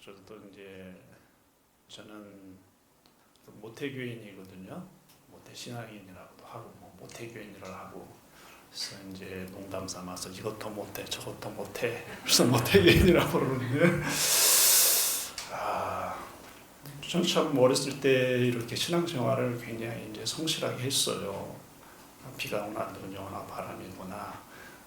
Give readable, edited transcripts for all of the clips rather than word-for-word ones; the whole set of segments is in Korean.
저도 이제 저는 모태교인이거든요. 모태신앙인이라고도 하고 모태교인이라고 하고 그래서 이제 농담 삼아서 이것도 못해 저것도 못해 그래서 모태교인이라고 그러는데 저는 참 어렸을 때 이렇게 신앙생활을 굉장히 이제 성실하게 했어요. 비가 오나 눈이 오나 바람이 오나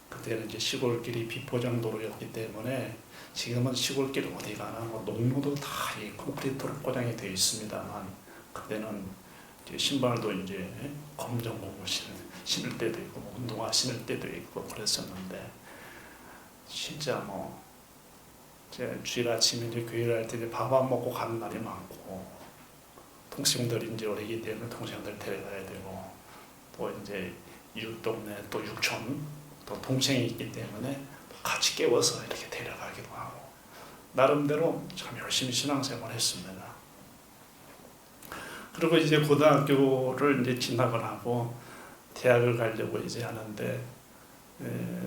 그때는 이제 시골길이 비포장도로였기 때문에 지금은 시골길 어디 가나 농로도 다 이 콘크리트로 포장이 되어 있습니다만 그때는 이제 신발도 이제 검정고무 신을 때도 있고 운동화 신을 때도 있고 그랬었는데 진짜 제가 주일 아침에 이제 교회를 할 때 밥 안 먹고 가는 날이 많고 동생들이 이제 어리기 때문에 동생들 데려가야 되고 또 이제 이웃 동네 또 육촌 또 동생이 있기 때문에 같이 깨워서 이렇게 데려가기도 하고 나름대로 참 열심히 신앙생활을 했습니다. 그리고 이제 고등학교를 이제 진학을 하고 대학을 가려고 이제 하는데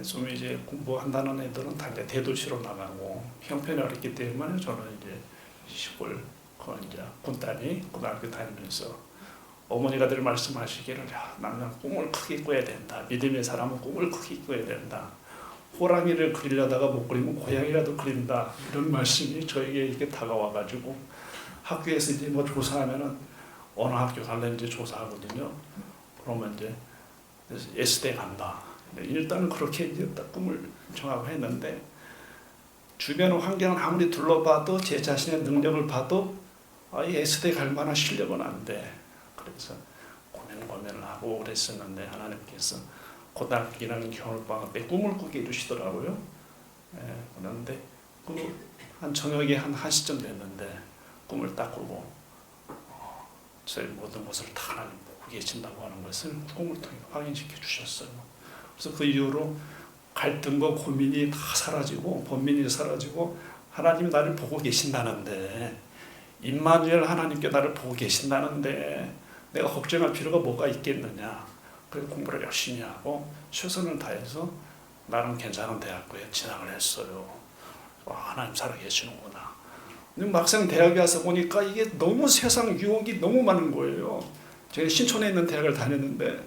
좀 이제 공부한다는 애들은 다 이제 대도시로 나가고 형편이 어렵기 때문에 저는 이제 시골 이제 군단이 고등학교 다니면서 어머니가 늘 말씀하시기를 나는 꿈을 크게 꿔야 된다. 믿음의 사람은 꿈을 크게 꿔야 된다. 호랑이를 그리려다가 못 그리면 고양이라도 그린다. 이런 말씀이 저에게 이렇게 다가와가지고 학교에서 이제 조사하면은 어느 학교 갈래 이제 조사하거든요. 그러면 이제 S대 간다. 일단은 그렇게 이제 딱 꿈을 정하고 했는데 주변 환경을 아무리 둘러봐도 제 자신의 능력을 봐도 이 S대 갈 만한 실력은 안 돼. 그래서 고민을 하고 그랬었는데 하나님께서 고등학교 1학년 겨울방학 때 꿈을 꾸게 해주시더라고요. 그런데 한 저녁에 한 1시쯤 됐는데 꿈을 딱 꾸고 저희 모든 것을 다 하나님 보고 계신다고 하는 것을 꿈을 통해 확인시켜 주셨어요. 그래서 그 이후로 갈등과 고민이 다 사라지고 번민이 사라지고 하나님이 나를 보고 계신다는데 임마누엘 하나님께 나를 보고 계신다는데 내가 걱정할 필요가 뭐가 있겠느냐. 그래서 공부를 열심히 하고 최선을 다해서 나름 괜찮은 대학교에 진학을 했어요. 하나님 살아계시는구나. 근데 막상 대학에 와서 보니까 이게 너무 세상 유혹이 너무 많은 거예요. 제가 신촌에 있는 대학을 다녔는데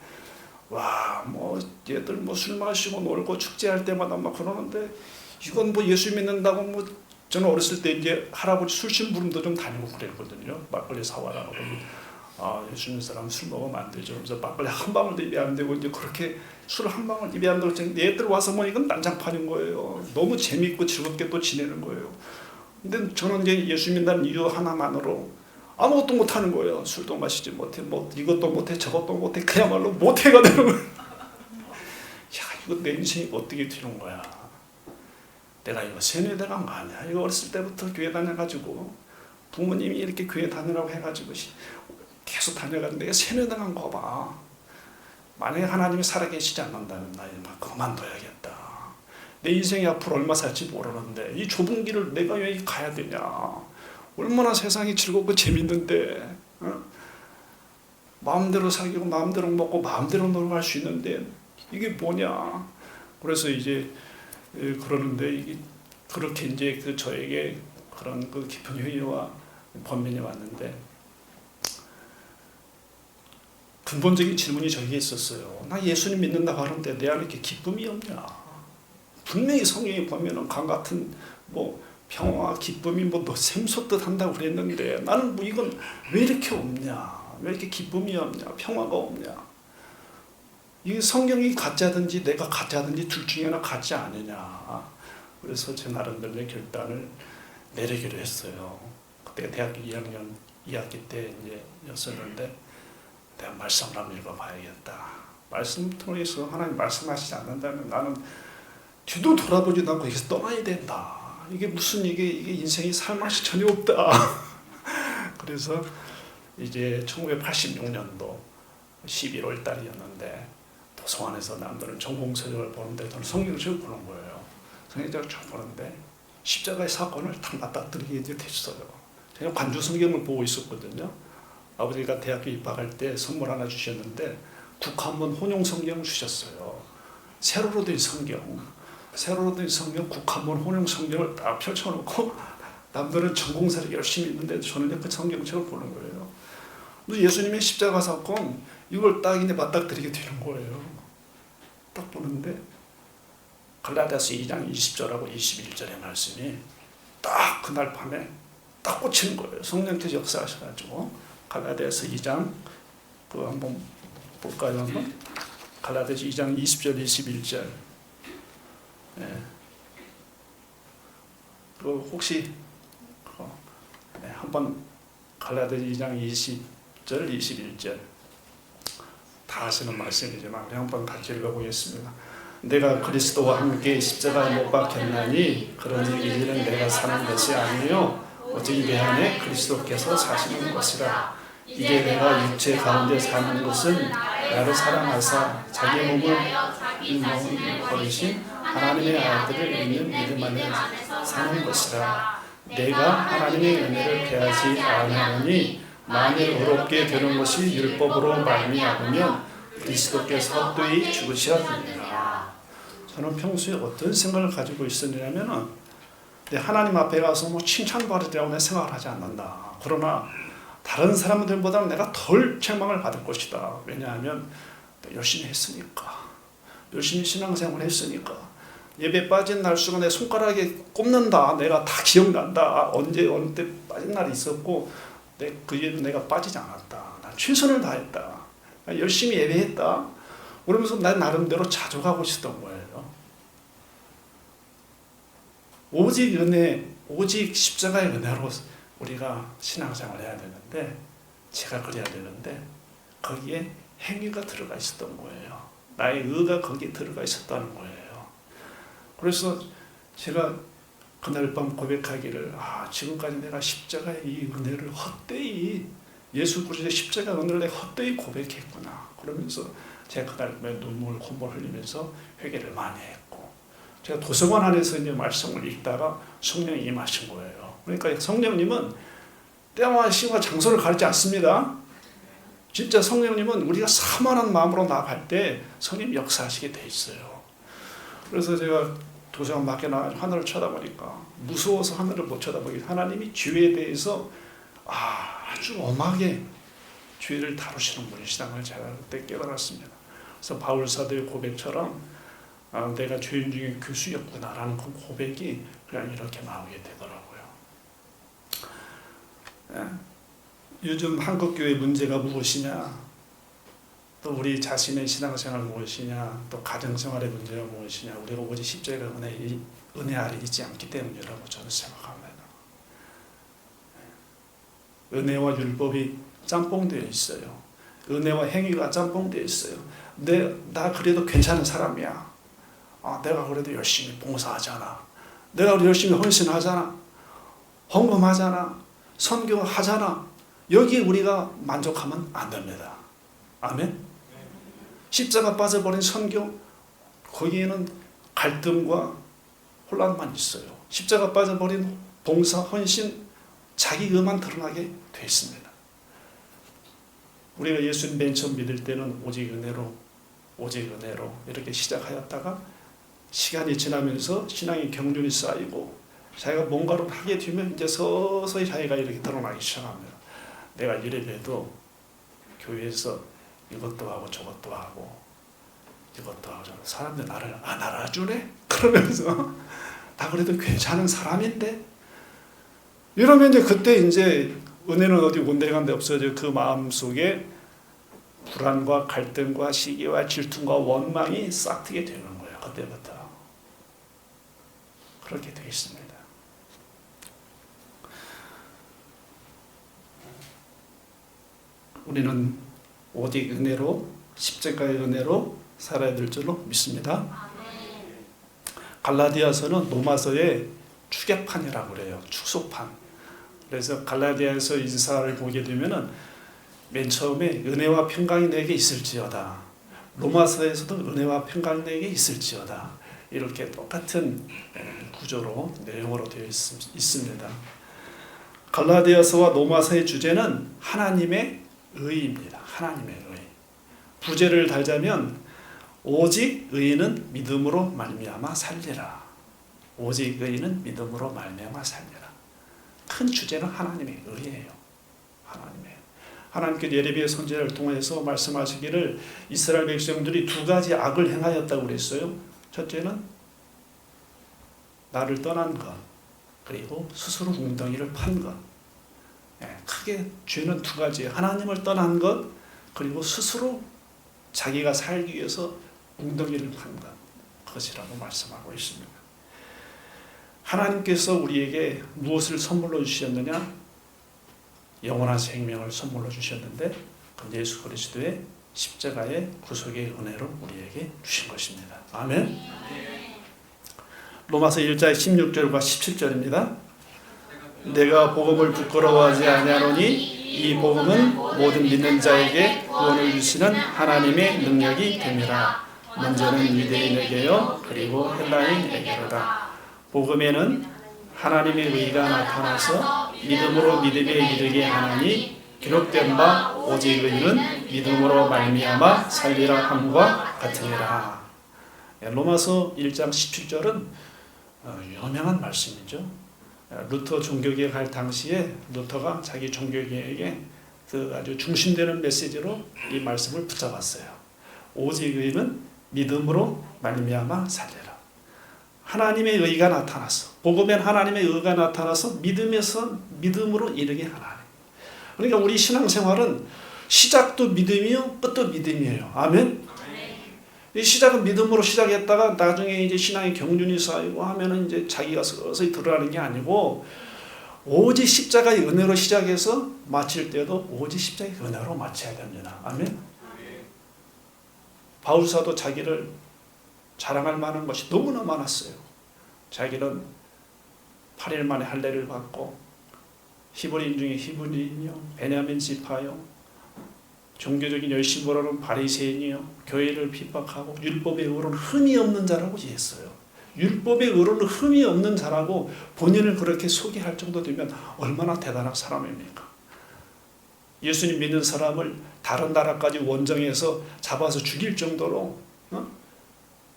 얘들 술 마시고 놀고 축제할 때마다 막 그러는데 이건 예수 믿는다고 저는 어렸을 때 이제 할아버지 술심부름도 좀 다니고 그랬거든요. 막걸리 사와라. 예수 믿는 사람 술 먹으면 안 되죠. 그래서 막걸리 한 방울도 입에 안 되고 이제 그렇게 술 한 방울 입에 안 되고 얘들 와서 보니까 난장판인 거예요. 너무 재밌고 즐겁게 또 지내는 거예요. 근데 저는 이제 예수 믿는다는 이유 하나만으로 아무것도 못하는 거예요. 술도 마시지 못해, 이것도 못해, 저것도 못해, 그야말로 못해가 되는 거예요. 이거 내 인생이 어떻게 되는 거야? 내가 이거 세뇌대가 아니야. 이거 어렸을 때부터 교회 다녀가지고 부모님이 이렇게 교회 다니라고 해가지고 계속 다녀갔는데 내가 세뇌당한 거 봐. 만약에 하나님이 살아계시지 않는다면 나 이제 그만둬야겠다. 내 인생이 앞으로 얼마 살지 모르는데 이 좁은 길을 내가 왜 가야 되냐. 얼마나 세상이 즐겁고 재밌는데 마음대로 사귀고 마음대로 먹고 마음대로 놀고 할 수 있는데 이게 뭐냐. 그래서 이제 그러는데 이게 그렇게 이제 저에게 그런 깊은 회의와 번민이 왔는데 근본적인 질문이 저에게 있었어요. 나 예수님 믿는다고 하는데 내 안에 이렇게 기쁨이 없냐. 분명히 성경에 보면은 강 같은 평화, 기쁨이 샘솟듯 한다고 그랬는데 나는 이건 왜 이렇게 없냐? 왜 이렇게 기쁨이 없냐? 평화가 없냐? 이 성경이 가짜든지 내가 가짜든지 둘 중에 하나 가짜 아니냐? 그래서 제 나름대로의 결단을 내리기로 했어요. 그때 대학교 2학년 2학기 때 였었는데 내가 말씀을 한번 읽어봐야겠다. 말씀 통해서 하나님 말씀하시지 않는다면 나는 뒤도 돌아보지도 않고 여기서 떠나야 된다. 이게 무슨 이게 인생이 살맛이 전혀 없다. 그래서 이제 1986년도 11월 달이었는데 도서관에서 남들은 전공서적을 보는데 저는 성경책을 보는 거예요. 성경책을 쭉 보는데 십자가의 사건을 탁 맞닥뜨리게 이제 됐어요. 제가 관주 성경을 보고 있었거든요. 아버지가 대학교 입학할 때 선물 하나 주셨는데 국한문 혼용 성경을 주셨어요. 세로로 된 성경 국한문 혼용 성경을 딱 펼쳐놓고 남들은 전공사를 열심히 했는데 저는 그 성경책을 보는 거예요. 예수님의 십자가 사건 이걸 딱 이제 맞닥뜨리게 되는 거예요. 딱 보는데 갈라디아서 2장 20절하고 21절의 말씀이 딱 그날 밤에 딱 꽂히는 거예요. 성령께서 역사하셔가지고 갈라디아서 2장 그거 한번 볼까요? 한번? 갈라디아서 2장 20절 21절. 예. 그 혹시 한번 갈라디아서 2장 20절 21절 다 하시는 말씀이지만 우리 한번 같이 읽어보겠습니다. 내가 그리스도와 함께 십자가에 못 박혔나니 그런즉 이제는 내가 사는 것이 아니요 오직 내 안에 그리스도께서 사시는 것이라. 이제 내가 육체 가운데 사는 것은 나를 사랑하사 자기 몸을 버리신 하나님의 아들을 믿는 믿음 안에 사는 것이라. 내가 하나님의 은혜를 대하지 아니하노니 만일 의롭게 되는 것이 율법으로 말미암으면 그리스도께서 헛되이 죽으셨느니라. 저는 평소에 어떤 생각을 가지고 있었냐면은 하나님 앞에 가서 뭐 칭찬받으리라고 내 생각을 하지 않는다. 그러나 다른 사람들보다는 내가 덜 책망을 받을 것이다. 왜냐하면 열심히 했으니까, 열심히 신앙생활을 했으니까. 예배 빠진 날수가 내 손가락에 꼽는다. 내가 다 기억난다. 언제 어느 때 빠진 날이 있었고 그 예도 내가 빠지지 않았다. 난 최선을 다했다. 열심히 예배했다. 그러면서 난 나름대로 자족하고 있었던 거예요. 오직 은혜, 오직 십자가의 은혜로 우리가 신앙생활을 해야 되는데, 제가 그래야 되는데 거기에 행위가 들어가 있었던 거예요. 나의 의가 거기에 들어가 있었다는 거예요. 그래서 제가 그날 밤 고백하기를, 지금까지 내가 십자가의 이 은혜를 헛되이, 예수 그리스도의 십자가 은혜를 내가 헛되이 고백했구나. 그러면서 제가 그날 밤에 눈물 콧물 흘리면서 회개를 많이 했고, 제가 도서관 안에서 이제 말씀을 읽다가 성령이 임하신 거예요. 그러니까 성령님은 때와 시와 장소를 가리지 않습니다. 진짜 성령님은 우리가 사모하는 마음으로 나아갈 때 성령 역사하시게 돼 있어요. 그래서 제가 도서관 밖에 나가 하늘을 쳐다보니까 무서워서 하늘을 못 쳐다보기, 하나님이 죄에 대해서 아주 엄하게 죄를 다루시는 분이시다는 걸 제가 그때 깨달았습니다. 그래서 바울 사도의 고백처럼 내가 죄인 중에 교수였구나라는 그 고백이 그냥 이렇게 나오게 되더라고요. 요즘 한국교회 문제가 무엇이냐, 또 우리 자신의 신앙생활 무엇이냐, 또 가정생활의 문제가 무엇이냐, 우리가 오직 십자가 은혜 아래 있지 않기 때문이라고 저는 생각합니다. 은혜와 율법이 짬뽕되어 있어요. 은혜와 행위가 짬뽕되어 있어요. 나 그래도 괜찮은 사람이야. 내가 그래도 열심히 봉사하잖아. 내가 열심히 헌신하잖아. 헌금하잖아. 선교하잖아. 여기에 우리가 만족하면 안 됩니다. 아멘? 십자가 빠져버린 선교, 거기에는 갈등과 혼란만 있어요. 십자가 빠져버린 봉사, 헌신, 자기 의만 드러나게 돼 있습니다. 우리가 예수님 맨 처음 믿을 때는 오직 은혜로 이렇게 시작하였다가 시간이 지나면서 신앙의 경륜이 쌓이고 자기가 뭔가를 하게 되면 이제 서서히 자기가 이렇게 드러나기 시작합니다. 내가 이래봬도 교회에서 이것도 하고 저것도 하고 이것도 하고 사람들 나를 안 알아주네? 그러면서 나 그래도 괜찮은 사람인데? 이러면 이제 그때 이제 은혜는 어디 온데간데 없어져. 그 마음 속에 불안과 갈등과 시기와 질투와 원망이 싹트게 되는 거예요. 그때부터. 그렇게 되어 있습니다. 우리는 오직 은혜로, 십자가의 은혜로 살아야 될 줄로 믿습니다. 갈라디아서는 로마서의 추격판이라고 그래요. 축소판. 그래서 갈라디아서 인사를 보게 되면은 맨 처음에 은혜와 평강이 내게 있을지어다. 로마서에서도 은혜와 평강이 내게 있을지어다. 이렇게 똑같은 구조로 내용으로 되어 있습니다. 갈라디아서와 로마서의 주제는 하나님의 의입니다. 하나님의 의. 부제를 달자면 오직 의인은 믿음으로 말미암아 살리라. 오직 의인은 믿음으로 말미암아 살리라. 큰 주제는 하나님의 의예요. 하나님께서 예레미야 선지자를 통해서 말씀하시기를 이스라엘 백성들이 두 가지 악을 행하였다고 그랬어요. 첫째는 나를 떠난 것, 그리고 스스로 웅덩이를 판 것. 크게 죄는 두 가지예요. 하나님을 떠난 것, 그리고 스스로 자기가 살기 위해서 웅덩이를 판 것. 그것이라고 말씀하고 있습니다. 하나님께서 우리에게 무엇을 선물로 주셨느냐? 영원한 생명을 선물로 주셨는데 그 예수 그리스도의 십자가의 구속의 은혜로 우리에게 주신 것입니다. 아멘. 로마서 1장 16절과 17절입니다. 내가 복음을 부끄러워하지 아니하노니 이 복음은 모든 믿는 자에게 구원을 주시는 하나님의 능력이 됨이라. 먼저는 유대인에게요 그리고 헬라인에게로다. 복음에는 하나님의 의가 나타나서 믿음으로 믿음에 이르게 하나니 기록된 바 오직 의는 믿음으로 말미암아 살리라 함과 같으니라. 로마서 1장 17절은 유명한 말씀이죠. 루터 종교개혁 할 당시에 루터가 자기 종교개혁에 그 아주 중심되는 메시지로 이 말씀을 붙잡았어요. 오직 의는 믿음으로 말미암아 살리라. 하나님의 의가 나타나서 복음엔 하나님의 의가 나타나서 믿음으로 이르게 하나님. 그러니까 우리 신앙생활은 시작도 믿음이요 끝도 믿음이에요. 아멘. 이 시작은 믿음으로 시작했다가 나중에 이제 신앙의 경륜이 쌓이고 하면은 이제 자기가 서서히 드러나는 게 아니고 오직 십자가의 은혜로 시작해서 마칠 때도 오직 십자가의 은혜로 마쳐야 됩니다. 아멘. 바울 사도 자기를 자랑할 만한 것이 너무나 많았어요. 자기는 8일 만에 할례를 받고 히브리인 중에 히브리인이요, 베냐민 지파요, 종교적인 열심으로는 바리새인이요, 교회를 핍박하고 율법의 의로는 흠이 없는 자라고 했어요. 율법의 의로는 흠이 없는 자라고 본인을 그렇게 소개할 정도 되면 얼마나 대단한 사람입니까? 예수님 믿는 사람을 다른 나라까지 원정해서 잡아서 죽일 정도로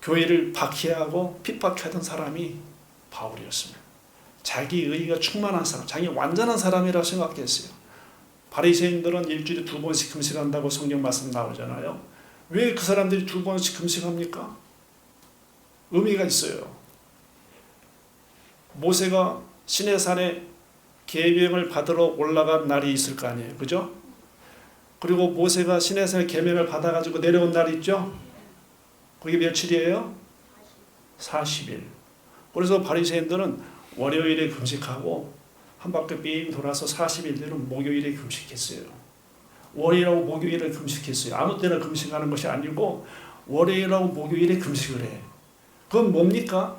교회를 박해하고 핍박하던 사람이 바울이었습니다. 자기 의가 충만한 사람, 자기 완전한 사람이라고 생각했어요. 바리새인들은 일주일에 2번씩 금식한다고 성경 말씀 나오잖아요. 왜 그 사람들이 2번씩 금식합니까? 의미가 있어요. 모세가 시내산에 계명을 받으러 올라간 날이 있을 거 아니에요. 그죠? 그리고 모세가 시내산에 계명을 받아가지고 내려온 날이 있죠? 그게 며칠이에요? 40일. 그래서 바리새인들은 월요일에 금식하고 한 바퀴 빙 돌아서 40일대로 목요일에 금식했어요. 월요일하고 목요일에 금식했어요. 아무 때나 금식하는 것이 아니고 월요일하고 목요일에 금식을 해. 그건 뭡니까?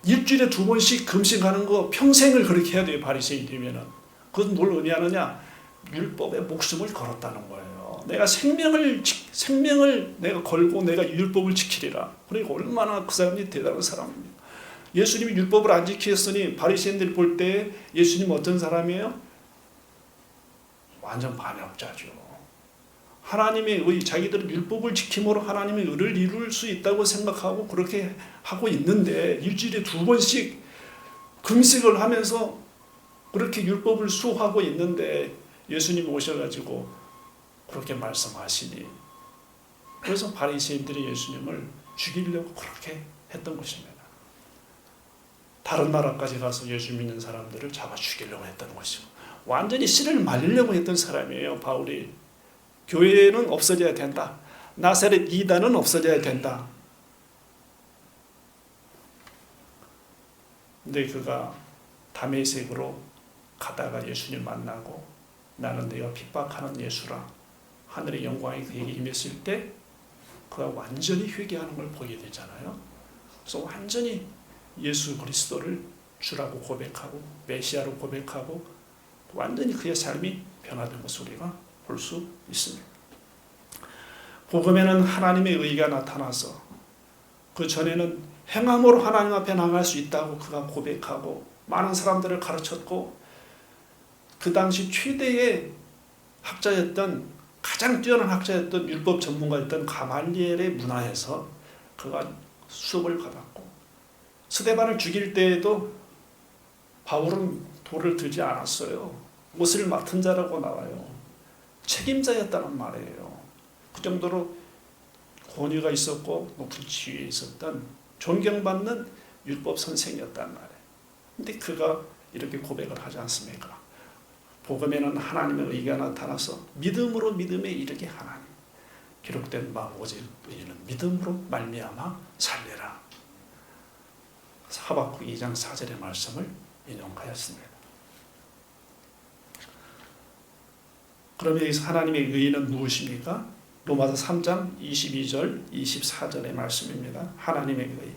일주일에 2번씩 금식하는 거 평생을 그렇게 해야 돼요. 바리새인이면은. 그건 뭘 의미하느냐? 율법에 목숨을 걸었다는 거예요. 내가 생명을 내가 걸고 내가 율법을 지키리라. 그러니까 얼마나 그 사람이 대단한 사람입니다. 예수님이 율법을 안 지켰으니 바리새인들이 볼 때 예수님 어떤 사람이에요? 완전 반역자죠. 하나님의 의, 자기들은 율법을 지킴으로 하나님의 의를 이룰 수 있다고 생각하고 그렇게 하고 있는데 일주일에 2번씩 금식을 하면서 그렇게 율법을 수호하고 있는데 예수님 오셔가지고 그렇게 말씀하시니 그래서 바리새인들이 예수님을 죽이려고 그렇게 했던 것입니다. 다른 나라까지 가서 예수 믿는 사람들을 잡아 죽이려고 했던 것이고 완전히 씨를 말리려고 했던 사람이에요. 바울이. 교회는 없어져야 된다. 나사렛 이단은 없어져야 된다. 근데 그가 다메섹으로 가다가 예수님 만나고 나는 내가 핍박하는 예수라 하늘의 영광이 그에게 임했을 때 그가 완전히 회개하는 걸 보게 되잖아요. 그래서 완전히 예수 그리스도를 주라고 고백하고 메시아로 고백하고 완전히 그의 삶이 변화된 것을 우리가 볼 수 있습니다. 복음에는 하나님의 의가 나타나서 그 전에는 행함으로 하나님 앞에 나갈 수 있다고 그가 고백하고 많은 사람들을 가르쳤고 그 당시 최대의 학자였던 가장 뛰어난 학자였던 율법 전문가였던 가말리엘의 문화에서 그가 수업을 받았고 스데반을 죽일 때에도 바울은 돌을 들지 않았어요. 옷을 맡은 자라고 나와요. 책임자였다는 말이에요. 그 정도로 권위가 있었고 높은 지위에 있었던 존경받는 율법 선생이었단 말이에요. 근데 그가 이렇게 고백을 하지 않습니까? 복음에는 하나님의 의가 나타나서 믿음으로 믿음에 이르게 하나니 기록된 바 오직 의인은 믿음으로 말미암아 살리라. 하박국 2장 4절의 말씀을 인용하였습니다. 그럼 여기서 하나님의 의인은 무엇입니까? 로마서 3장 22절 24절의 말씀입니다. 하나님의 의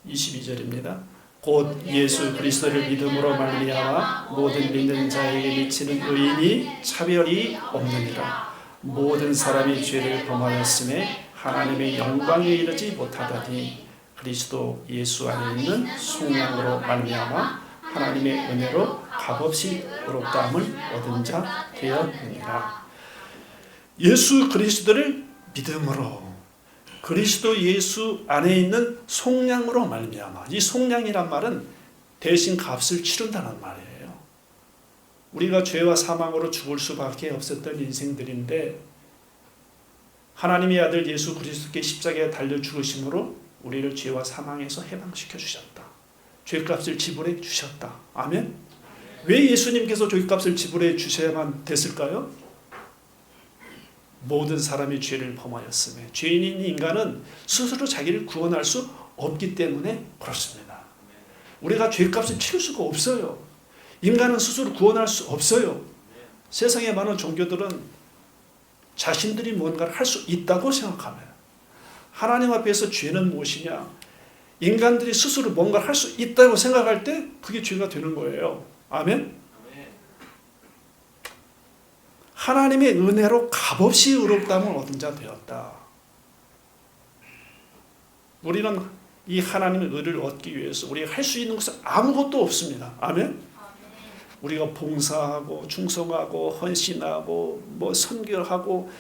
22절입니다. 곧 예수 그리스도를 믿음으로 말미암아 모든 믿는 자에게 미치는 의인이 차별이 없느니라. 모든 사람이 죄를 범하였음에 하나님의 영광에 이르지 못하더니 그리스도 예수 안에 있는 속량으로 말미암아 하나님의 은혜로 값없이 의롭다함을 얻은 자 되었느니라. 예수 그리스도를 믿음으로 그리스도 예수 안에 있는 속량으로 말미암아. 이 속량이란 말은 대신 값을 치른다는 말이에요. 우리가 죄와 사망으로 죽을 수밖에 없었던 인생들인데 하나님의 아들 예수 그리스도께 십자가에 달려 죽으심으로 우리를 죄와 사망에서 해방시켜 주셨다. 죄값을 지불해 주셨다. 아멘. 왜 예수님께서 죄값을 지불해 주셔야만 됐을까요? 모든 사람이 죄를 범하였으며 죄인인 인간은 스스로 자기를 구원할 수 없기 때문에 그렇습니다. 우리가 죄값을 치를 수가 없어요. 인간은 스스로 구원할 수 없어요. 세상에 많은 종교들은 자신들이 뭔가를 할 수 있다고 생각합니다. 하나님 앞에서 죄는 무엇이냐? 인간들이 스스로 뭔가를 할 수 있다고 생각할 때 그게 죄가 되는 거예요. 아멘? 하나님의 은혜로 값없이 의롭다함을 얻은 자 되었다. 우리는 이 하나님의 의를 얻기 위해서 우리가 할 수 있는 것은 아무것도 없습니다. 아멘? 우리가 봉사하고 충성하고 헌신하고 선교하고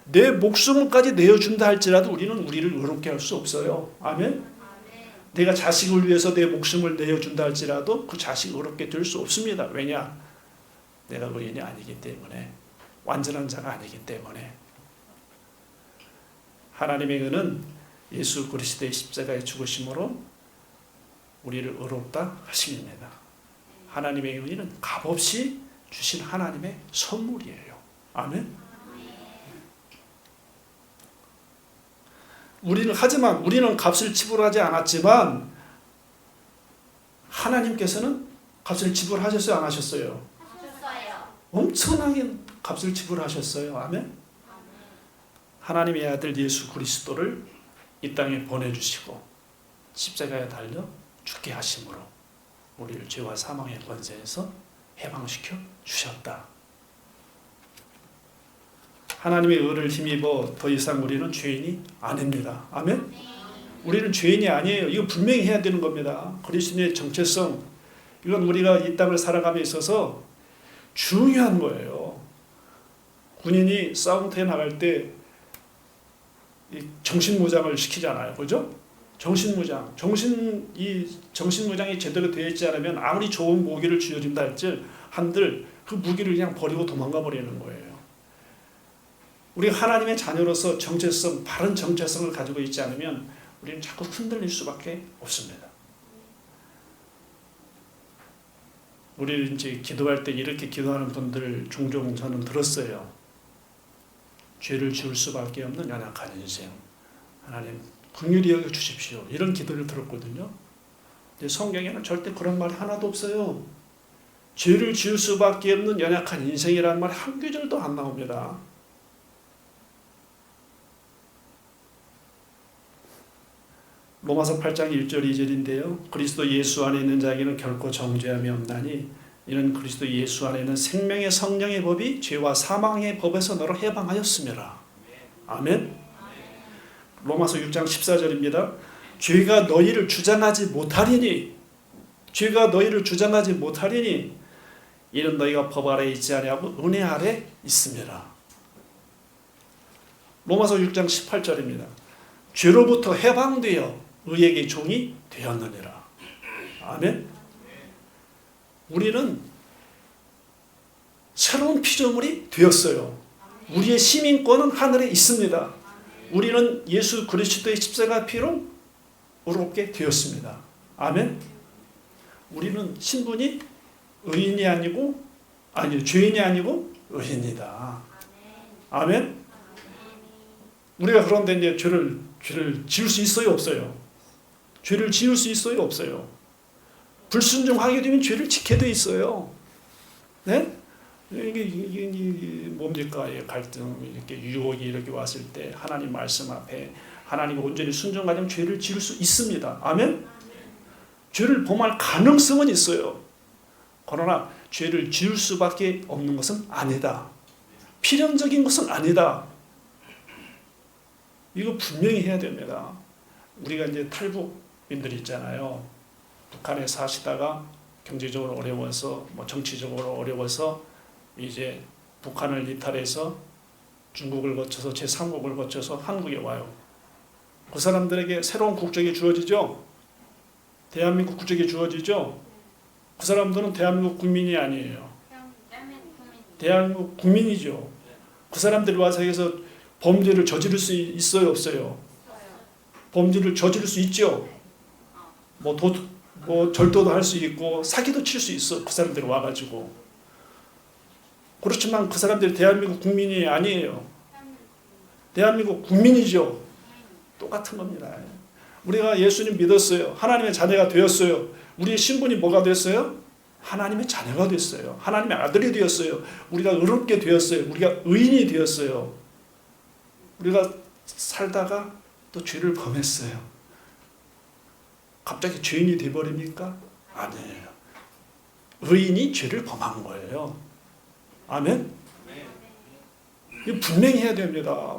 내 목숨까지 내어준다 할지라도 우리는 우리를 의롭게 할 수 없어요. 아멘? 내가 자식을 위해서 내 목숨을 내어준다 할지라도 그 자식 의롭게 될 수 없습니다. 왜냐? 내가 의인이 아니기 때문에, 완전한 자가 아니기 때문에. 하나님의 은은 예수 그리스도의 십자가의 죽으심으로 우리를 의롭다 하심입니다. 하나님의 의는 값없이 주신 하나님의 선물이에요. 아멘. 우리는 값을 지불하지 않았지만 하나님께서는 값을 지불하셨어요, 안 하셨어요? 엄청나게 값을 지불하셨어요. 아멘. 하나님의 아들 예수 그리스도를 이 땅에 보내주시고 십자가에 달려 죽게 하심으로 우리를 죄와 사망의 권세에서 해방시켜 주셨다. 하나님의 의를 힘입어 더 이상 우리는 죄인이 아닙니다. 아멘. 우리는 죄인이 아니에요. 이거 분명히 해야 되는 겁니다. 그리스도의 정체성, 이건 우리가 이 땅을 살아감에 있어서 중요한 거예요. 군인이 싸움터에 나갈 때 정신무장을 시키잖아요. 그죠? 정신무장. 정신무장이 제대로 되어 있지 않으면 아무리 좋은 무기를 쥐어준다 할지 한들 그 무기를 그냥 버리고 도망가 버리는 거예요. 우리가 하나님의 자녀로서 정체성, 바른 정체성을 가지고 있지 않으면 우리는 자꾸 흔들릴 수밖에 없습니다. 우리 이제 기도할 때 이렇게 기도하는 분들 종종 저는 들었어요. 죄를 지을 수밖에 없는 연약한 인생, 하나님 긍휼히 여겨 주십시오. 이런 기도를 들었거든요. 근데 성경에는 절대 그런 말 하나도 없어요. 죄를 지을 수밖에 없는 연약한 인생이라는 말 한 구절도 안 나옵니다. 로마서 8장 1절 2절인데요. 그리스도 예수 안에 있는 자에게는 결코 정죄함이 없나니 이는 그리스도 예수 안에 있는 생명의 성령의 법이 죄와 사망의 법에서 너를 해방하였음이라. 아멘. 로마서 6장 14절입니다. 죄가 너희를 주장하지 못하리니 이는 너희가 법 아래 있지 아니하고 은혜 아래 있음이라. 로마서 6장 18절입니다. 죄로부터 해방되어 의에게 종이 되었느니라. 아멘. 우리는 새로운 피조물이 되었어요. 우리의 시민권은 하늘에 있습니다. 우리는 예수 그리스도의 십자가 피로 의롭게 되었습니다. 아멘. 우리는 신분이 의인이 아니고 죄인이 아니고 의인이다. 아멘. 우리가 그런데 이제 죄를 지을 수 있어요, 없어요? 죄를 지을 수 있어요, 없어요? 불순종하게 되면 죄를 지게 돼 있어요. 네? 이게 뭡니까? 갈등, 이렇게 유혹이 이렇게 왔을 때 하나님 말씀 앞에 하나님 온전히 순종하면 죄를 지을 수 있습니다. 아멘? 죄를 범할 가능성은 있어요. 그러나 죄를 지을 수밖에 없는 것은 아니다. 필연적인 것은 아니다. 이거 분명히 해야 됩니다. 우리가 이제 탈북민들이 있잖아요. 북한에 사시다가 경제적으로 어려워서 정치적으로 어려워서 이제 북한을 이탈해서 중국을 거쳐서 제3국을 거쳐서 한국에 와요. 그 사람들에게 새로운 국적이 주어지죠. 대한민국 국적이 주어지죠. 그 사람들은 대한민국 국민이 아니에요. 대한민국 국민이죠. 그 사람들이 와서 여기서 범죄를 저지를 수 있어요, 없어요? 범죄를 저지를 수 있죠. 절도도 할 수 있고 사기도 칠 수 있어. 그 사람들이 와가지고. 그렇지만 그 사람들이 대한민국 국민이 아니에요. 대한민국 국민이죠. 똑같은 겁니다. 우리가 예수님 믿었어요. 하나님의 자녀가 되었어요. 우리의 신분이 뭐가 됐어요? 하나님의 자녀가 됐어요. 하나님의 아들이 되었어요. 우리가 의롭게 되었어요. 우리가 의인이 되었어요. 우리가 살다가 또 죄를 범했어요. 갑자기 죄인이 되어버립니까? 아니에요. 의인이 죄를 범한 거예요. 아멘? 이거 분명히 해야 됩니다.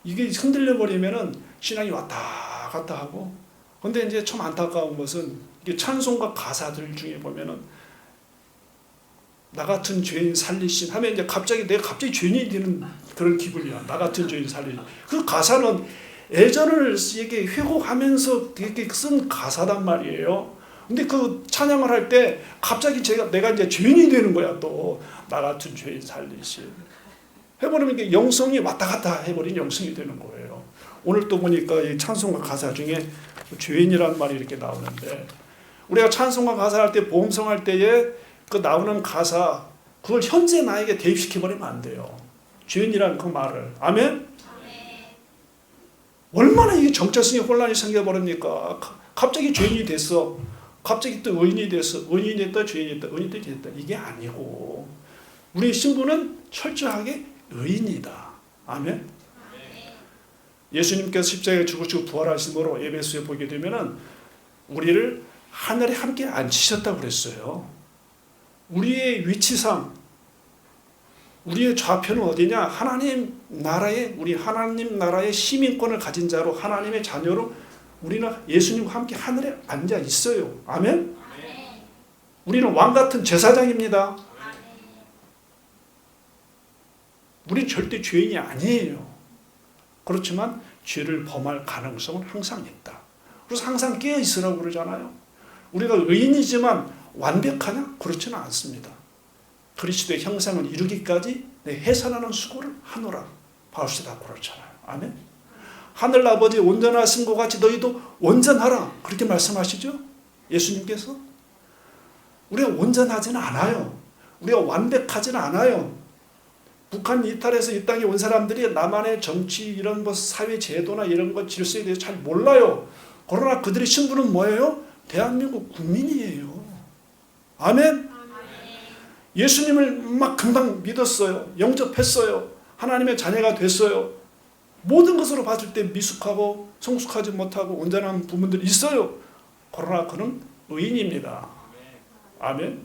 이게 흔들려 버리면은 신앙이 왔다 갔다 하고. 근데 이제 참 안타까운 것은 이게 찬송가 가사들 중에 보면은 나 같은 죄인 살리신 하면 이제 내가 갑자기 죄인이 되는 그런 기분이야. 나 같은 죄인 살리신. 그 가사는 예전을 이렇게 회고하면서 이렇게 쓴 가사단 말이에요. 근데 그 찬양을 할 때 갑자기 내가 이제 죄인이 되는 거야. 또 나 같은 죄인 살리신 해버리면 이게 영성이 왔다 갔다 해버린 영성이 되는 거예요. 오늘 또 보니까 이 찬송가 가사 중에 죄인이라는 말이 이렇게 나오는데, 우리가 찬송가 가사할 때 보험성할 때에 그 나오는 가사 그걸 현재 나에게 대입시켜버리면 안 돼요. 죄인이라는 그 말을. 아멘? 얼마나 이게 정체성의 혼란이 생겨버립니까? 갑자기 죄인이 됐어. 갑자기 또 의인이 됐어. 의인이 됐다, 죄인이 됐다, 의인이 됐다. 이게 아니고 우리의 신분은 철저하게 의인이다. 아멘? 예수님께서 십자가에 죽으시고 부활하심으로 에베소에 보게 되면은 우리를 하늘에 함께 앉히셨다고 그랬어요. 우리의 위치상 우리의 좌표는 어디냐? 우리 하나님 나라의 시민권을 가진 자로, 하나님의 자녀로 우리는 예수님과 함께 하늘에 앉아 있어요. 아멘? 우리는 왕 같은 제사장입니다. 우리는 절대 죄인이 아니에요. 그렇지만 죄를 범할 가능성은 항상 있다. 그래서 항상 깨어 있으라고 그러잖아요. 우리가 의인이지만 완벽하냐? 그렇지는 않습니다. 그리스도의 형상을 이루기까지 해산하는 수고를 하노라. 바울시다 그렇잖아요. 아멘. 하늘 아버지 온전하신 것 같이 너희도 온전하라. 그렇게 말씀하시죠. 예수님께서. 우리가 온전하지는 않아요. 우리가 완벽하지는 않아요. 북한 이탈해서 이 땅에 온 사람들이 나만의 정치 이런 사회 제도나 이런 것 질서에 대해서 잘 몰라요. 그러나 그들의 신분은 뭐예요? 대한민국 국민이에요. 아멘. 예수님을 막 금방 믿었어요. 영접했어요. 하나님의 자녀가 됐어요. 모든 것으로 봤을 때 미숙하고 성숙하지 못하고 온전한 부분들이 있어요. 그러나 그는 의인입니다. 아멘.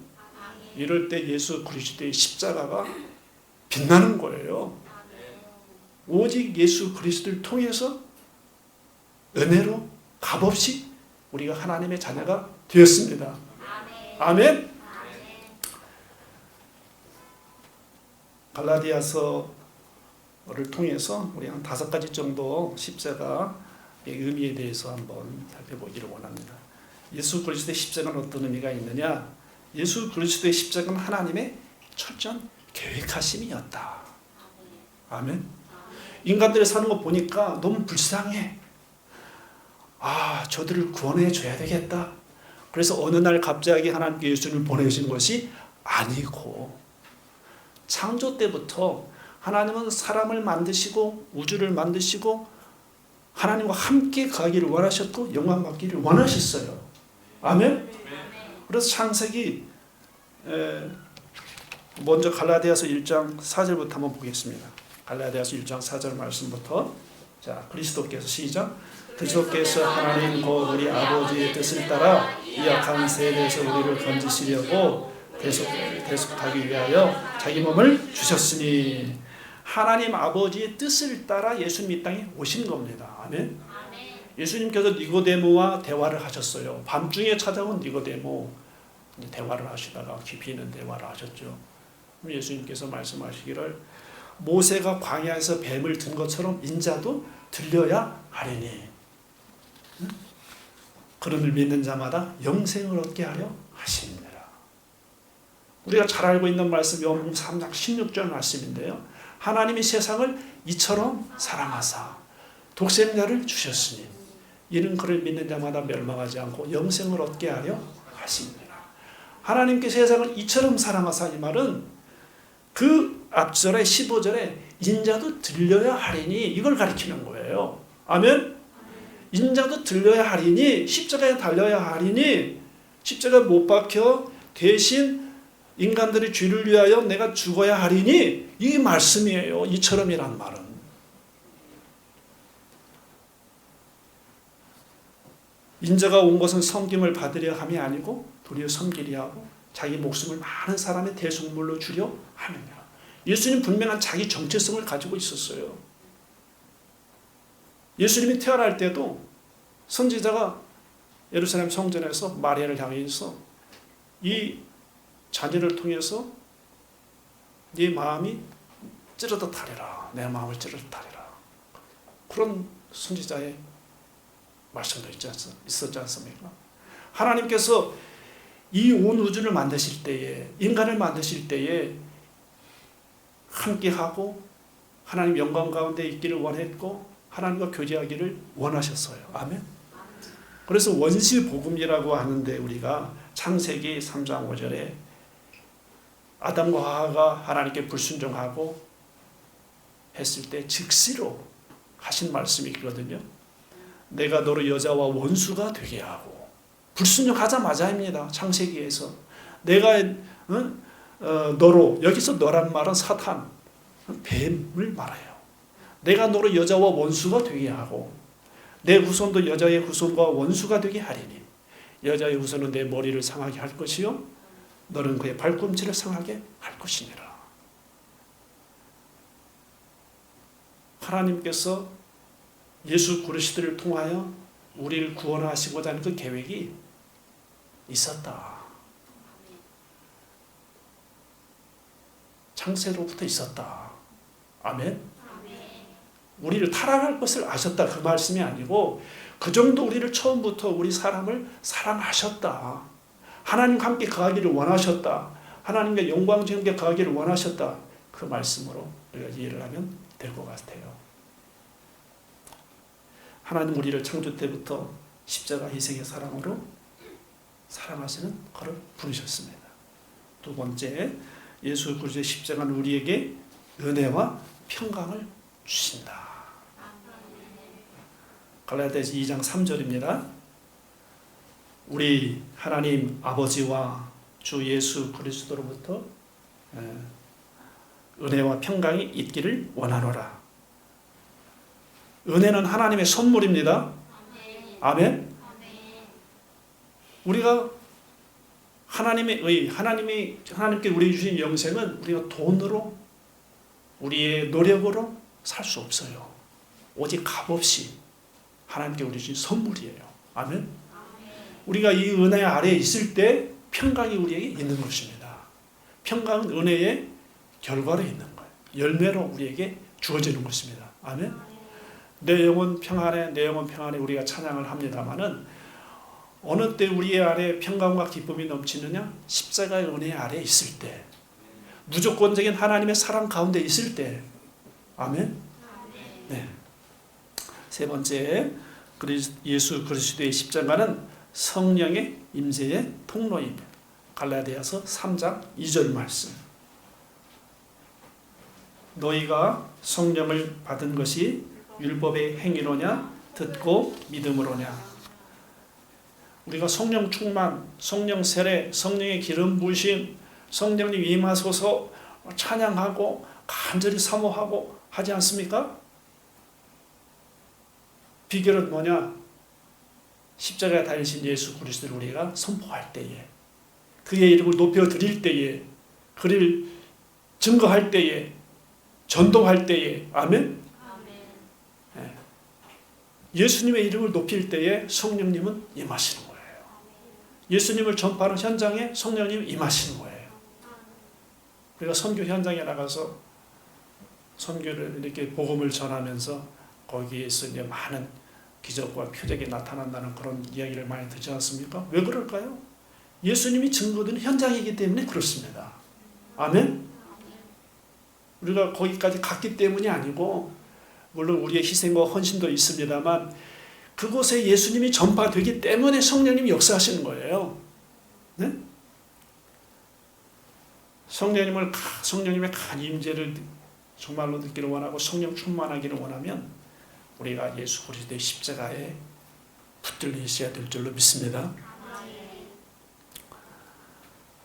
이럴 때 예수 그리스도의 십자가가 빛나는 거예요. 오직 예수 그리스도를 통해서 은혜로 값없이 우리가 하나님의 자녀가 되었습니다. 아멘. 갈라디아서를 통해서 우리 한 5가지 정도 십자가의 의미에 대해서 한번 살펴보기를 원합니다. 예수 그리스도의 십자가는 어떤 의미가 있느냐? 예수 그리스도의 십자가는 하나님의 철저한 계획하심이었다. 아멘. 인간들이 사는 거 보니까 너무 불쌍해. 저들을 구원해 줘야 되겠다. 그래서 어느 날 갑자기 하나님께 예수님을 보내신 것이 아니고, 창조 때부터 하나님은 사람을 만드시고 우주를 만드시고 하나님과 함께 가기를 원하셨고 영광 받기를 원하셨어요. 아멘. 그래서 창세기 먼저 갈라디아서 1장 4절부터 한번 보겠습니다. 갈라디아서 1장 4절 말씀부터. 자, 그리스도께서 시작. 그리스도께서 하나님 곧 우리 아버지의 뜻을 따라 이 악한 세대에서 우리를 건지시려고 대속하기 위하여 자기 몸을 주셨으니, 하나님 아버지의 뜻을 따라 예수님 이 땅에 오신 겁니다. 아멘. 예수님께서 니고데모와 대화를 하셨어요. 밤중에 찾아온 니고데모 대화를 하시다가 깊이 있는 대화를 하셨죠. 예수님께서 말씀하시기를 모세가 광야에서 뱀을 든 것처럼 인자도 들려야 하리니 그를 믿는 자마다 영생을 얻게 하려 하십니다. 우리가 잘 알고 있는 말씀 요한복음 3장 16절 말씀인데요. 하나님이 세상을 이처럼 사랑하사 독생자를 주셨으니 이는 그를 믿는 자마다 멸망하지 않고 영생을 얻게 하려 하십니다. 하나님께 세상을 이처럼 사랑하사, 이 말은 그 앞절에 15절에 인자도 들려야 하리니 이걸 가리키는 거예요. 아멘. 인자도 들려야 하리니, 십자가에 달려야 하리니, 십자가에 못 박혀 대신 인간들의 죄를 위하여 내가 죽어야 하리니, 이 말씀이에요. 이처럼이란 말은. 인자가 온 것은 섬김을 받으려 함이 아니고 도리어 섬기려 하고 자기 목숨을 많은 사람의 대속물로 주려 하느냐. 예수님 분명한 자기 정체성을 가지고 있었어요. 예수님이 태어날 때도 선지자가 예루살렘 성전에서 마리아를 향해서 이 자녀를 통해서 네 마음이 찌르듯하리라, 내 마음을 찌르듯하리라, 그런 선지자의 말씀도 있었지 않습니까? 하나님께서 이 온 우주를 만드실 때에, 인간을 만드실 때에 함께하고 하나님 영광 가운데 있기를 원했고 하나님과 교제하기를 원하셨어요. 아멘. 그래서 원시복음이라고 하는데, 우리가 창세기 3장 5절에 아담과 하와가 하나님께 불순종하고 했을 때 즉시로 하신 말씀이 있거든요. 내가 너를 여자와 원수가 되게 하고, 불순종하자마자입니다. 창세기에서 내가 너로, 여기서 너란 말은 사탄, 뱀을 말해요. 내가 너로 여자와 원수가 되게 하고 내 후손도 여자의 후손과 원수가 되게 하리니 여자의 후손은 내 머리를 상하게 할 것이요 너는 그의 발꿈치를 상하게 할 것이니라. 하나님께서 예수 그리스도를 통하여 우리를 구원하시고자 하는 그 계획이 있었다. 창세로부터 있었다. 아멘. 우리를 타락할 것을 아셨다, 그 말씀이 아니고 그 정도 우리를 처음부터 우리 사람을 사랑하셨다. 하나님과 함께 거하기를 원하셨다. 하나님과 영광적인 함께 거하기를 원하셨다. 그 말씀으로 우리가 이해를 하면 될 것 같아요. 하나님 우리를 창조 때부터 십자가 희생의 사랑으로 사랑하시는 그를 부르셨습니다. 두 번째, 예수 그리스도의 십자가는 우리에게 은혜와 평강을 주신다. 갈라디아서 2장 3절입니다. 우리 하나님 아버지와 주 예수 그리스도로부터 은혜와 평강이 있기를 원하노라. 은혜는 하나님의 선물입니다. 아멘. 우리가 하나님의 하나님께 우리 주신 영생은 우리가 돈으로, 우리의 노력으로 살 수 없어요. 오직 값없이 하나님께 우리 주신 선물이에요. 아멘. 우리가 이 은혜 아래에 있을 때 평강이 우리에게 있는 것입니다. 평강은 은혜의 결과로 있는 거예요. 열매로 우리에게 주어지는 것입니다. 아멘. 내 영혼 평안해, 내 영혼 평안해 우리가 찬양을 합니다마는 어느 때 우리 아래 평강과 기쁨이 넘치느냐? 십자가의 은혜 아래 있을 때, 무조건적인 하나님의 사랑 가운데 있을 때. 아멘. 네. 세 번째, 예수 그리스도의 십자가는 성령의 임재의 통로입니다. 갈라디아서 3장 2절 말씀. 너희가 성령을 받은 것이 율법의 행위로냐 듣고 믿음으로냐. 우리가 성령 충만, 성령 세례, 성령의 기름 부으심, 성령님 임하소서 찬양하고 간절히 사모하고 하지 않습니까? 비결은 뭐냐? 십자가에 달리신 예수 그리스도를 우리가 선포할 때에, 그의 이름을 높여드릴 때에, 그를 증거할 때에, 전도할 때에. 아멘? 네. 예수님의 이름을 높일 때에 성령님은 임하시는 거예요. 예수님을 전파하는 현장에 성령님이 임하시는 거예요. 우리가 선교 현장에 나가서 선교를 이렇게 복음을 전하면서 거기에서 이제 많은 기적과 표적이 나타난다는 그런 이야기를 많이 듣지 않습니까? 왜 그럴까요? 예수님이 증거되는 현장이기 때문에 그렇습니다. 아멘? 우리가 거기까지 갔기 때문이 아니고, 물론 우리의 희생과 헌신도 있습니다만 그곳에 예수님이 전파되기 때문에 성령님이 역사하시는 거예요. 네? 성령님의 간 임재를 정말로 듣기를 원하고 성령 충만하기를 원하면 우리가 예수 그리스도의 십자가에 붙들려 있어야 될 줄로 믿습니다.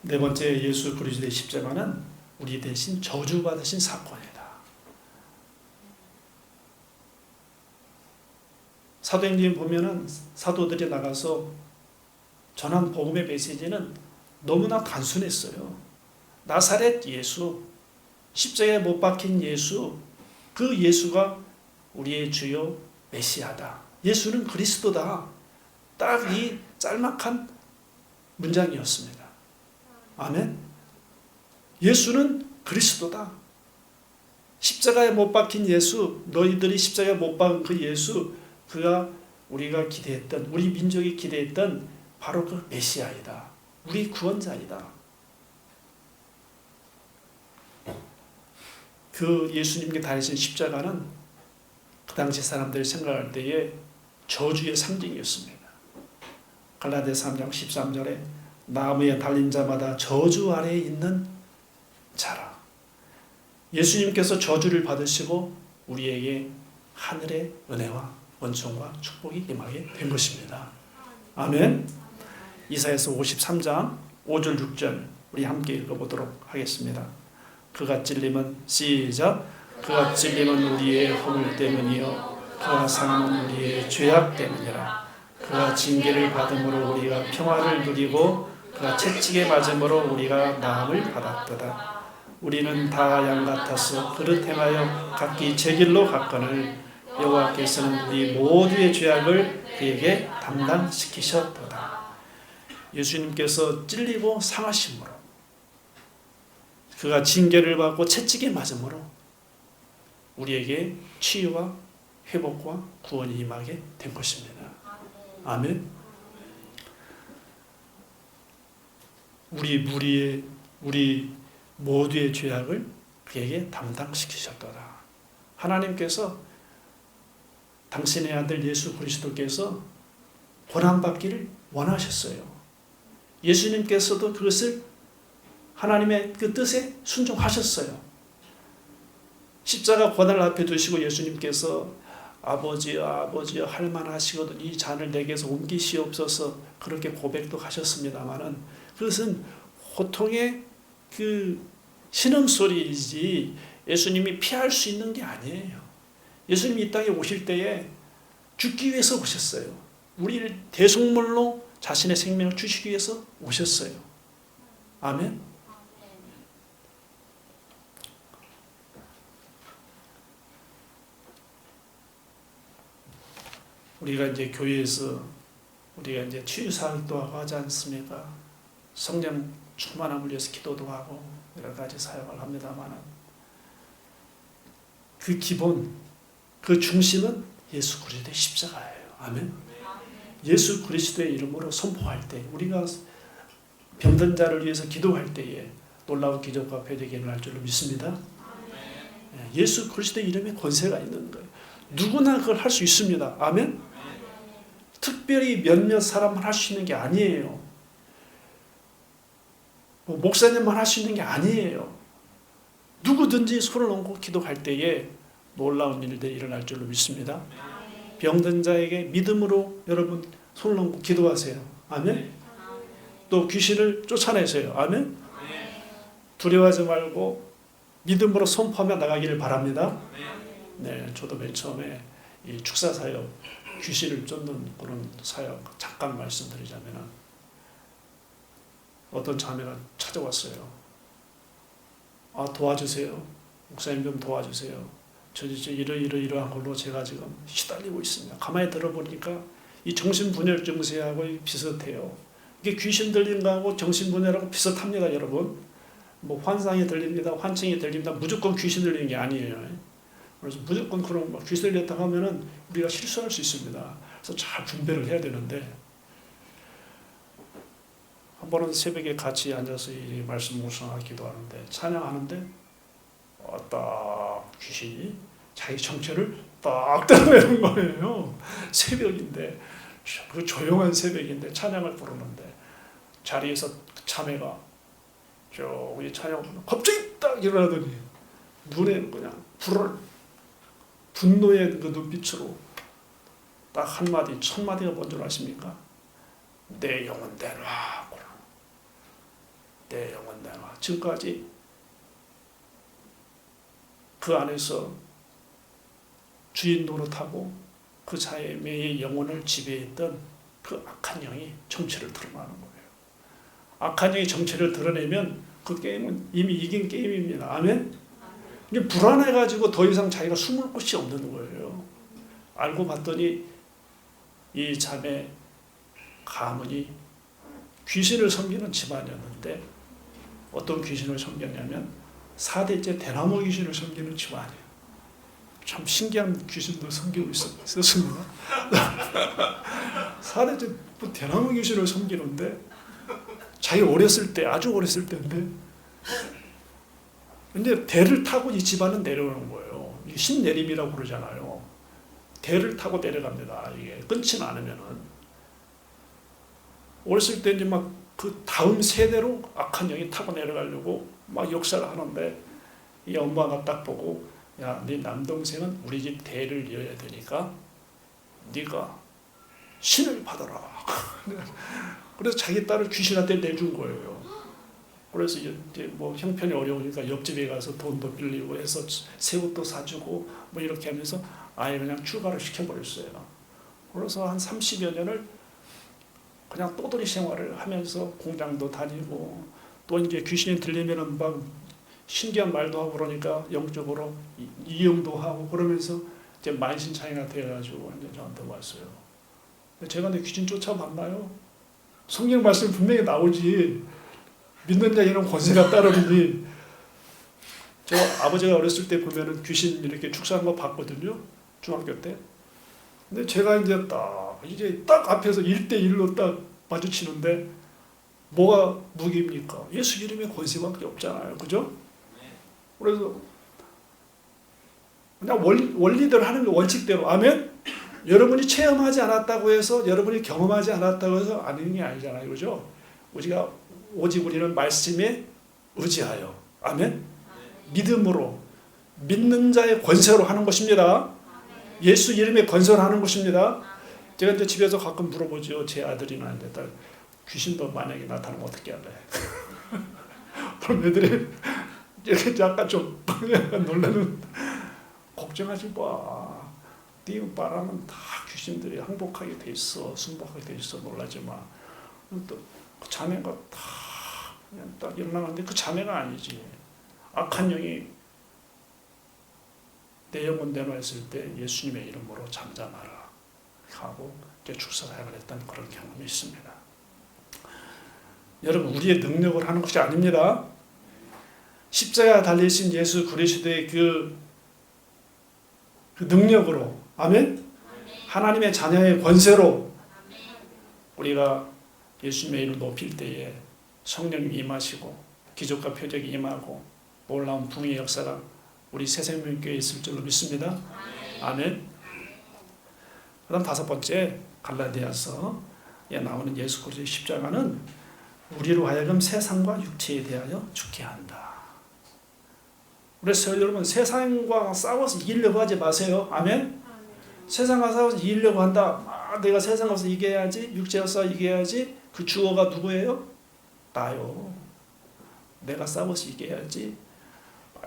네 번째, 예수 그리스도의 십자가는 우리 대신 저주받으신 사건이다. 사도행전 보면은 사도들이 나가서 전한 복음의 메시지는 너무나 단순했어요. 나사렛 예수, 십자가에 못 박힌 예수, 그 예수가 우리의 주요 메시아다. 예수는 그리스도다. 딱 이 짤막한 문장이었습니다. 아멘. 예수는 그리스도다. 십자가에 못 박힌 예수, 너희들이 십자가에 못 박은 그 예수, 그가 우리가 기대했던, 우리 민족이 기대했던 바로 그 메시아이다. 우리 구원자이다. 그 예수님께 달리신 십자가는 그 당시 사람들이 생각할 때에 저주의 상징이었습니다. 갈라디아서 3장 13절에 나무에 달린 자마다 저주 아래에 있는 자라. 예수님께서 저주를 받으시고 우리에게 하늘의 은혜와 원총과 축복이 임하게 된 것입니다. 아멘. 이사야서 53장 5절 6절 우리 함께 읽어보도록 하겠습니다. 그가 찔림은 시작. 그가 찔림은 우리의 허물 때문이요 그가 상함은 우리의 죄악 때문이라. 그가 징계를 받음으로 우리가 평화를 누리고 그가 채찍에 맞음으로 우리가 나음을 받았도다. 우리는 다 양 같아서 그릇 행하여 각기 제 길로 갔거늘 여호와께서는 우리 모두의 죄악을 그에게 담당시키셨도다. 예수님께서 찔리고 상하심으로, 그가 징계를 받고 채찍에 맞음으로 우리에게 치유와 회복과 구원이 임하게 된 것입니다. 아멘. 우리 모두의 죄악을 그에게 담당시키셨도다. 하나님께서 당신의 아들 예수 그리스도께서 고난받기를 원하셨어요. 예수님께서도 그것을 하나님의 그 뜻에 순종하셨어요. 십자가 고난을 앞에 두시고 예수님께서 아버지여 아버지여 할만하시거든 이 잔을 내게서 옮기시옵소서 그렇게 고백도 하셨습니다마는 그것은 고통의 그 신음소리이지 예수님이 피할 수 있는 게 아니에요. 예수님이 이 땅에 오실 때에 죽기 위해서 오셨어요. 우리를 대속물로 자신의 생명을 주시기 위해서 오셨어요. 아멘. 우리가 이제 교회에서 우리가 이제 치유사역도 하고 하지 않습니까? 성령 충만함을 위해서 기도도 하고 여러 가지 사역을 합니다만 그 기본, 그 중심은 예수 그리스도의 십자가예요. 아멘. 예수 그리스도의 이름으로 선포할 때, 우리가 병든 자를 위해서 기도할 때에 놀라운 기적과 표적이 일어날 줄로 믿습니다. 예수 그리스도의 이름에 권세가 있는 거예요. 누구나 그걸 할 수 있습니다. 아멘. 특별히 몇몇 사람만 할 수 있는 게 아니에요. 목사님만 할 수 있는 게 아니에요. 누구든지 손을 얹고 기도할 때에 놀라운 일들이 일어날 줄로 믿습니다. 병든 자에게 믿음으로 여러분 손을 얹고 기도하세요. 아멘. 또 귀신을 쫓아내세요. 아멘. 두려워하지 말고 믿음으로 선포하며 나가기를 바랍니다. 네, 저도 맨 처음에 이 축사 사역, 귀신을 쫓는 그런 사역 잠깐 말씀드리자면, 어떤 자매가 찾아왔어요. 도와주세요. 목사님 좀 도와주세요. 저 이러한 걸로 제가 지금 시달리고 있습니다. 가만히 들어보니까 이 정신분열 증세하고 비슷해요. 이게 귀신 들린 거하고 정신분열하고 비슷합니다, 여러분. 뭐 환상이 들립니다, 환청이 들립니다. 무조건 귀신 들리는 게 아니에요. 그래서 무조건 그런 귀신 들렸다고 하면은 우리가 실수할 수 있습니다. 그래서 잘 분별을 해야 되는데, 한 번은 새벽에 같이 앉아서 이 말씀 묵상하고 기도하는데, 찬양하는데 딱 귀신이 자기 정체를 딱 드러내는 거예요. 새벽인데, 그 조용한 새벽인데 찬양을 부르는데, 자리에서 자매가 저기 찬양 갑자기 딱 일어나더니 눈에 그냥 분노의 그 눈빛으로 딱 한마디, 첫 마디가 뭔 줄 아십니까? 내 영혼 내놔. 내 영혼 내놔. 지금까지 그 안에서 주인 노릇하고 그 자매의 영혼을 지배했던 그 악한 영이 정체를 드러나는 거예요. 악한 영이 정체를 드러내면 그 게임은 이미 이긴 게임입니다. 아멘? 이제 불안해가지고 더 이상 자기가 숨을 곳이 없는 거예요. 알고 봤더니 이 자매 가문이 귀신을 섬기는 집안이었는데, 어떤 귀신을 섬겼냐면 4대째 대나무 귀신을 섬기는 집안이에요. 참 신기한 귀신도 섬기고 있었습니다. 4대째 대나무 귀신을 섬기는데, 자기 어렸을 때, 아주 어렸을 때인데, 근데 대를 타고 이 집안은 내려오는 거예요. 이게 신내림이라고 그러잖아요. 대를 타고 내려갑니다. 이게 끊지는 않으면은. 어렸을 때 이제 막 그 다음 세대로 악한 영이 타고 내려가려고 막 역사를 하는데, 이 엄마가 딱 보고, 야, 네 남동생은 우리 집 대를 이어야 되니까 네가 신을 받아라. 그래서 자기 딸을 귀신한테 내준 거예요. 그래서 이제 뭐 형편이 어려우니까 옆집에 가서 돈도 빌리고 해서 새우도 사주고 뭐 이렇게 하면서 아예 그냥 출가를 시켜버렸어요. 그래서 한 30여 년을 그냥 떠돌이 생활을 하면서 공장도 다니고, 또 이제 귀신이 들리면은 막 신기한 말도 하고 그러니까 영적으로 이용도 하고 그러면서 이제 만신창이가 돼가지고 이제 저한테 왔어요. 제가 내 귀신 쫓아봤나요? 성경 말씀 분명히 나오지. 믿는 자에는 권세가 따르니. 저 아버지가 어렸을 때 보면은 귀신 이렇게 축사한 거 봤거든요. 중학교 때. 근데 제가 이제 딱 앞에서 1대1로 딱 마주치는데 뭐가 무기입니까? 예수 이름의 권세밖에 없잖아요. 그죠? 그래서 그냥 원리대로 하는 거, 원칙대로. 아멘? 여러분이 체험하지 않았다고 해서, 여러분이 경험하지 않았다고 해서 아는 게 아니잖아요. 그죠? 오직 우리는 말씀에 의지하여. 아멘? 믿음으로, 믿는 자의 권세로 하는 것입니다. 예수 이름의 권세로 하는 것입니다. 제가 이제 집에서 가끔 물어보죠. 제 아들이나 내 딸, 귀신도 만약에 나타나면 어떻게 할래? 그럼 애들이 약간 좀 놀라는, 걱정하지 마. 네 바람은 다 귀신들이 항복하게 돼 있어, 순복하게 돼 있어, 놀라지 마. 또 그 자매가 다 그냥 딱 일어나는데 그 자매가 아니지. 악한 영이 내 영혼 내놓았을 때 예수님의 이름으로 잠잠하라 하고 이제 축사 사역을 했던 그런 경험이 있습니다. 여러분, 우리의 능력을 하는 것이 아닙니다. 십자가에 달리신 예수 그리스도의 그 능력으로, 아멘? 하나님의 자녀의 권세로 우리가 예수님의 이름을 높일 때에 성령이 임하시고 기적과 표적이 임하고 놀라운 부흥의 역사가 우리 새생명교회에 있을 줄로 믿습니다. 아멘. 그 다음 5번째, 갈라디아서에 나오는 예수 그리스도의 십자가는 우리로 하여금 세상과 육체에 대하여 죽게 한다. 그래서 여러분, 세상과 싸워서 이기려고 하지 마세요. 아멘. 세상과 싸워서 이기려고 한다. 내가 세상에서 이겨야지, 육체에서 이겨야지. 그 주어가 누구예요? 나요. 내가 싸워서 이겨야지.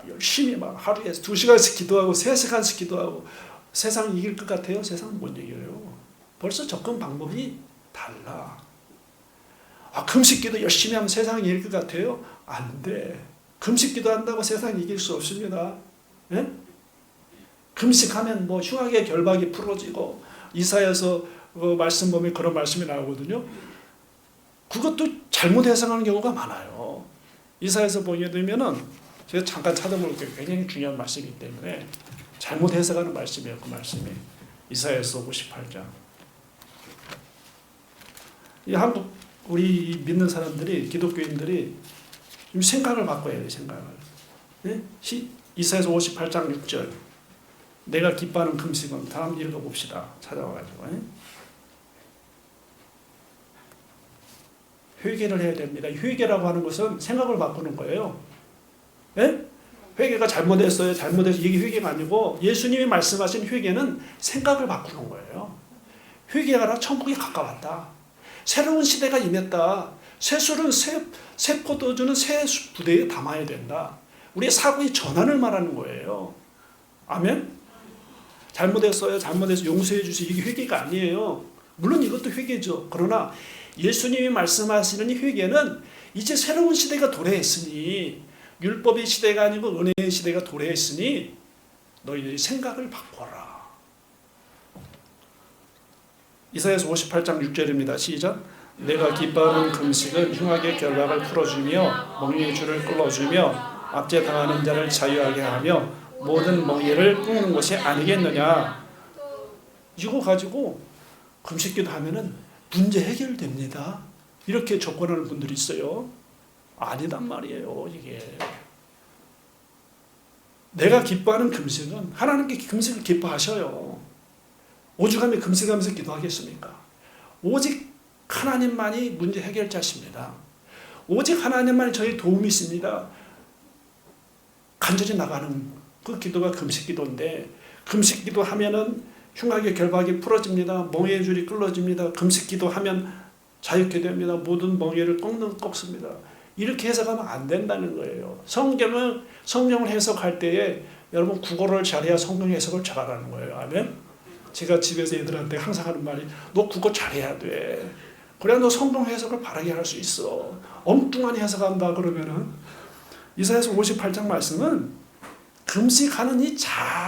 열심히 막 하루에 2시간씩 기도하고 3시간씩 기도하고 세상 이길 것 같아요? 세상 못 이겨요. 벌써 접근 방법이 달라. 금식기도 열심히 하면 세상 이길 것 같아요? 안 돼. 금식기도 한다고 세상 이길 수 없습니다. 예? 금식하면 뭐 흉악의 결박이 풀어지고 이사야서 말씀 보면 그런 말씀이 나오거든요. 그것도 잘못 해석하는 경우가 많아요. 이사야서 보게 되면은 제가 잠깐 찾아볼게요. 굉장히 중요한 말씀이기 때문에 잘못 해석하는 말씀이에요. 그 말씀이 이사야서 58장. 이 한국 우리 믿는 사람들이, 기독교인들이 좀 생각을 바꿔야 돼요. 생각을. 네? 이사야서 58장 6절. 내가 기뻐하는 금식은, 다음 읽어봅시다. 찾아와가지고. 네? 회개를 해야 됩니다. 회개라고 하는 것은 생각을 바꾸는 거예요. 예? 회개가 잘못했어요. 이게 회개가 아니고 예수님이 말씀하신 회개는 생각을 바꾸는 거예요. 회개가 아니라 천국에 가까웠다. 새로운 시대가 임했다. 새 술은 새 포도주는 새 부대에 담아야 된다. 우리의 사고의 전환을 말하는 거예요. 아멘? 잘못했어요. 용서해 주세요. 이게 회개가 아니에요. 물론 이것도 회개죠. 그러나 예수님이 말씀하시는 이 회개는 이제 새로운 시대가 도래했으니, 율법의 시대가 아니고 은혜의 시대가 도래했으니 너희들이 생각을 바꿔라. 이사야서 58장 6절입니다. 시작. 내가 기뻐하는 금식은 흉악의 결박을 풀어주며 멍에의 줄을 끌어주며 압제 당하는 자를 자유하게 하며 모든 멍에를 끊는 것이 아니겠느냐. 이거 가지고 금식기도 하면은 문제 해결됩니다. 이렇게 접근하는 분들이 있어요. 아니단 말이에요. 이게 내가 기뻐하는 금식은, 하나님께 금식을 기뻐하셔요. 오죽하면 금식하면서 기도하겠습니까? 오직 하나님만이 문제 해결자십니다. 오직 하나님만이 저희 도움이 있습니다. 간절히 나가는 그 기도가 금식기도인데, 금식기도 하면은 흉악의 결박이 풀어집니다. 멍에의 줄이 끌어집니다. 금식기도 하면 자유케 됩니다. 모든 멍에를 꺾습니다. 이렇게 해석하면 안 된다는 거예요. 성경을 해석할 때에 여러분 국어를 잘해야 성경 해석을 잘하는 거예요. 아멘? 제가 집에서 애들한테 항상 하는 말이, 너 국어 잘해야 돼. 그래야 너 성경 해석을 바르게 할 수 있어. 엉뚱한 해석한다 그러면은, 이사야서 58장 말씀은 금식하는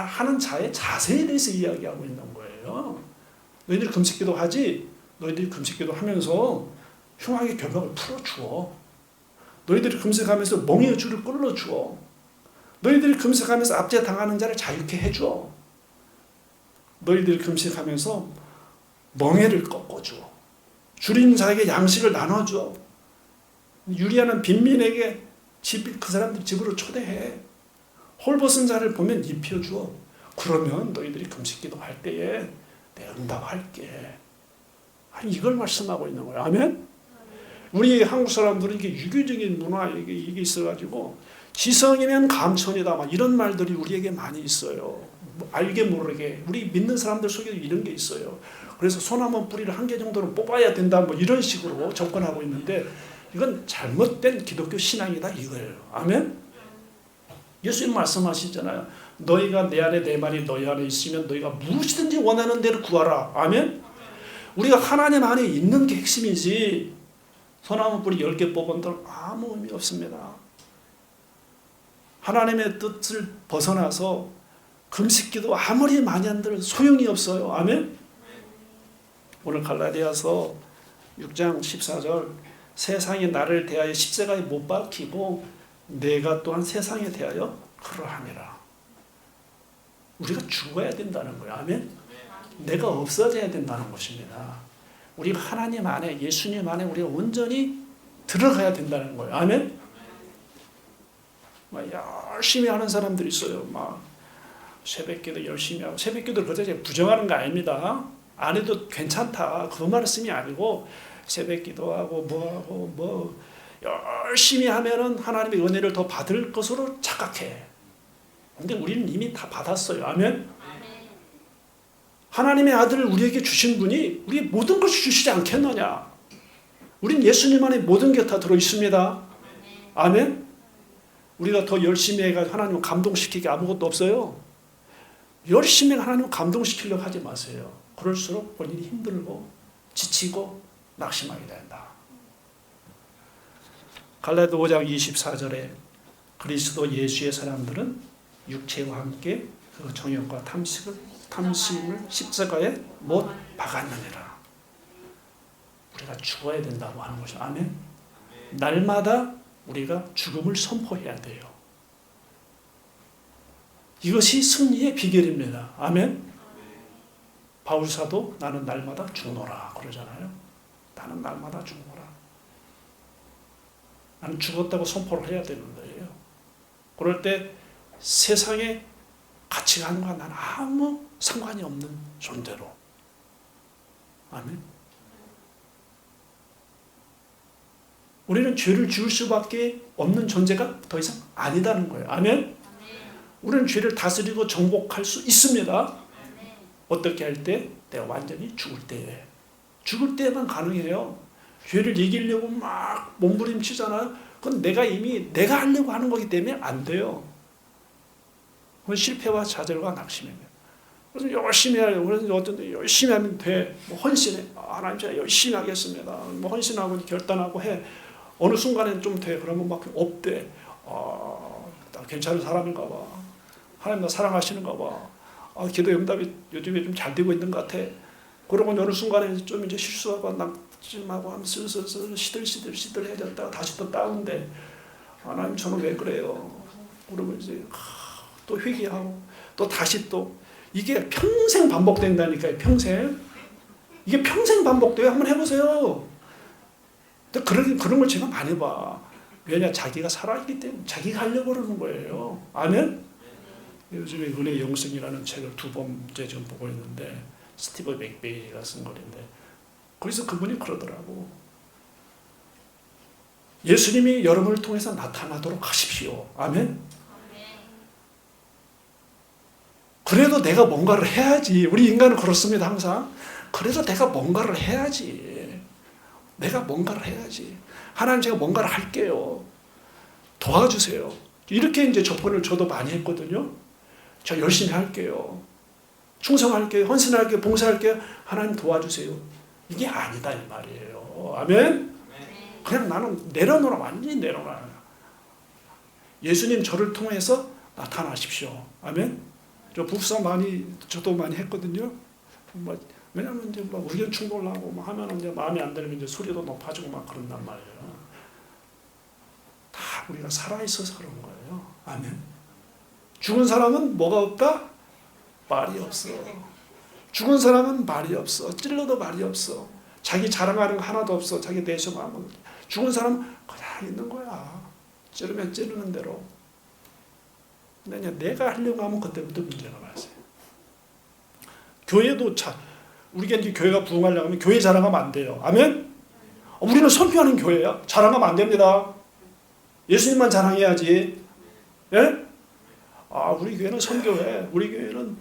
하는 자의 자세에 대해서 이야기하고 있는 거예요. 너희들이 금식기도 하지? 너희들이 금식기도 하면서 흉악의 결박을 풀어주어. 너희들이 금식하면서 멍에의 줄을 끌어주어. 너희들이 금식하면서 압제 당하는 자를 자유케 해주어. 너희들이 금식하면서 멍에를 꺾어주어. 줄인 자에게 양식을 나눠주어. 유리하는 빈민에게 그 사람들 집으로 초대해. 홀벗은 자를 보면 입혀주어. 그러면 너희들이 금식기도 할 때에 내가 응답할게. 이걸 말씀하고 있는 거예요. 아멘? 우리 한국 사람들은 이게 유교적인 문화 이게 있어가지고 지성이면 감천이다 막 이런 말들이 우리에게 많이 있어요. 알게 모르게 우리 믿는 사람들 속에도 이런 게 있어요. 그래서 소나무 뿌리를 한 개 정도는 뽑아야 된다 뭐 이런 식으로 접근하고 있는데, 이건 잘못된 기독교 신앙이다 이거예요. 아멘? 예수님 말씀하시잖아요. 너희가 내 안에 내 말이 너희 안에 있으면 너희가 무엇이든지 원하는 대로 구하라. 아멘? 우리가 하나님 안에 있는 게 핵심이지, 소나무 뿌리 10개 뽑은들 아무 의미 없습니다. 하나님의 뜻을 벗어나서 금식기도 아무리 많이 한들 소용이 없어요. 아멘? 오늘 갈라디아서 6장 14절, 세상이 나를 대하여 십자가에 못 박히고 내가 또한 세상에 대하여 그러하니라. 우리가 죽어야 된다는 거예요. 아멘? 내가 없어져야 된다는 것입니다. 우리가 하나님 안에, 예수님 안에 우리가 온전히 들어가야 된다는 거예요. 아멘? 막 열심히 하는 사람들이 있어요. 막 새벽기도 열심히 하고, 새벽기도를 그저 부정하는 거 아닙니다. 안 해도 괜찮다, 그 말씀이 아니고, 새벽기도하고 뭐하고 뭐 열심히 하면은 하나님의 은혜를 더 받을 것으로 착각해. 근데 우리는 이미 다 받았어요. 아멘? 하나님의 아들을 우리에게 주신 분이 우리 모든 것을 주시지 않겠느냐. 우린 예수님 안에 모든 게 다 들어있습니다. 아멘? 우리가 더 열심히 해가지고 하나님을 감동시키기 아무것도 없어요. 열심히 하나님을 감동시키려고 하지 마세요. 그럴수록 본인이 힘들고 지치고 낙심하게 된다. 갈라디아 5장 24절에 그리스도 예수의 사람들은 육체와 함께 그 정욕과 탐심을 십자가에 못 박았느니라. 우리가 죽어야 된다고 하는 것이죠. 아멘. 날마다 우리가 죽음을 선포해야 돼요. 이것이 승리의 비결입니다. 아멘. 바울사도 나는 날마다 죽노라 그러잖아요. 나는 날마다 죽노라. 나는 죽었다고 선포를 해야 되는 거예요. 그럴 때 세상의 가치관과 나는 아무 상관이 없는 존재로. 아멘. 우리는 죄를 지을 수밖에 없는 존재가 더 이상 아니다는 거예요. 아멘. 우리는 죄를 다스리고 정복할 수 있습니다. 어떻게 할 때? 내가 완전히 죽을 때에. 죽을 때만 가능해요. 죄를 이기려고 막 몸부림치잖아요. 그건 내가 하려고 하는 거기 때문에 안 돼요. 그건 실패와 좌절과 낙심입니다. 그래서 열심히 해요. 그래서 어떤 열심히 하면 돼. 뭐 헌신해. 하나님 제가 열심히 하겠습니다. 뭐 헌신하고 결단하고 해. 어느 순간엔 좀 돼. 그러면 막 없대. 나 괜찮은 사람인가 봐. 하나님 나 사랑하시는가 봐. 기도 응답이 요즘에 좀 잘 되고 있는 것 같아. 그러고 어느 순간에 좀 이제 실수하고 낙심하고 하면서 슬슬 시들시들해졌다가 다시 또 다운돼. 하나님 저는 왜 그래요? 그러면 이제 또 회개하고 또 다시 또 이게 평생 반복된다니까요. 평생. 이게 평생 반복돼요. 한번 해보세요. 그런 걸 제가 많이 봐. 왜냐? 자기가 살아있기 때문에 자기가 하려고 그러는 거예요. 아멘? 요즘에 은혜의 영성이라는 책을 2번째 지금 보고 있는데 스티브 맥베이가 쓴 글인데 거기서 그분이 그러더라고. 예수님이 여러분을 통해서 나타나도록 하십시오. 아멘? 그래도 내가 뭔가를 해야지. 우리 인간은 그렇습니다. 항상. 그래도 내가 뭔가를 해야지. 내가 뭔가를 해야지. 하나님 제가 뭔가를 할게요. 도와주세요. 이렇게 이제 접근을 저도 많이 했거든요. 저 열심히 할게요. 충성할게요. 헌신할게요. 봉사할게요. 하나님 도와주세요. 이게 아니다 이 말이에요. 아멘? 그냥 나는 내려놓아. 완전히 내려놔. 예수님 저를 통해서 나타나십시오. 아멘? 저 북사 저도 많이 했거든요. 왜냐면 이제 막 의견 충돌하고 막 하면 이제 마음에 안 들면 이제 소리도 높아지고 막 그런단 말이에요. 다 우리가 살아있어서 그런 거예요. 아멘. 죽은 사람은 뭐가 없다? 말이 없어. 죽은 사람은 말이 없어. 찔러도 말이 없어. 자기 자랑하는 거 하나도 없어. 자기 내셔마음은. 죽은 사람은 그냥 있는 거야. 찌르면 찌르는 대로. 근데 내가 하려고 하면 그때부터 문제가 발생. 교회도 우리가 이제 교회가 부흥하려고 하면 교회 자랑하면 안 돼요. 아멘? 우리는 선교하는 교회야. 자랑하면 안 됩니다. 예수님만 자랑해야지. 예? 우리 교회는 선교회. 우리 교회는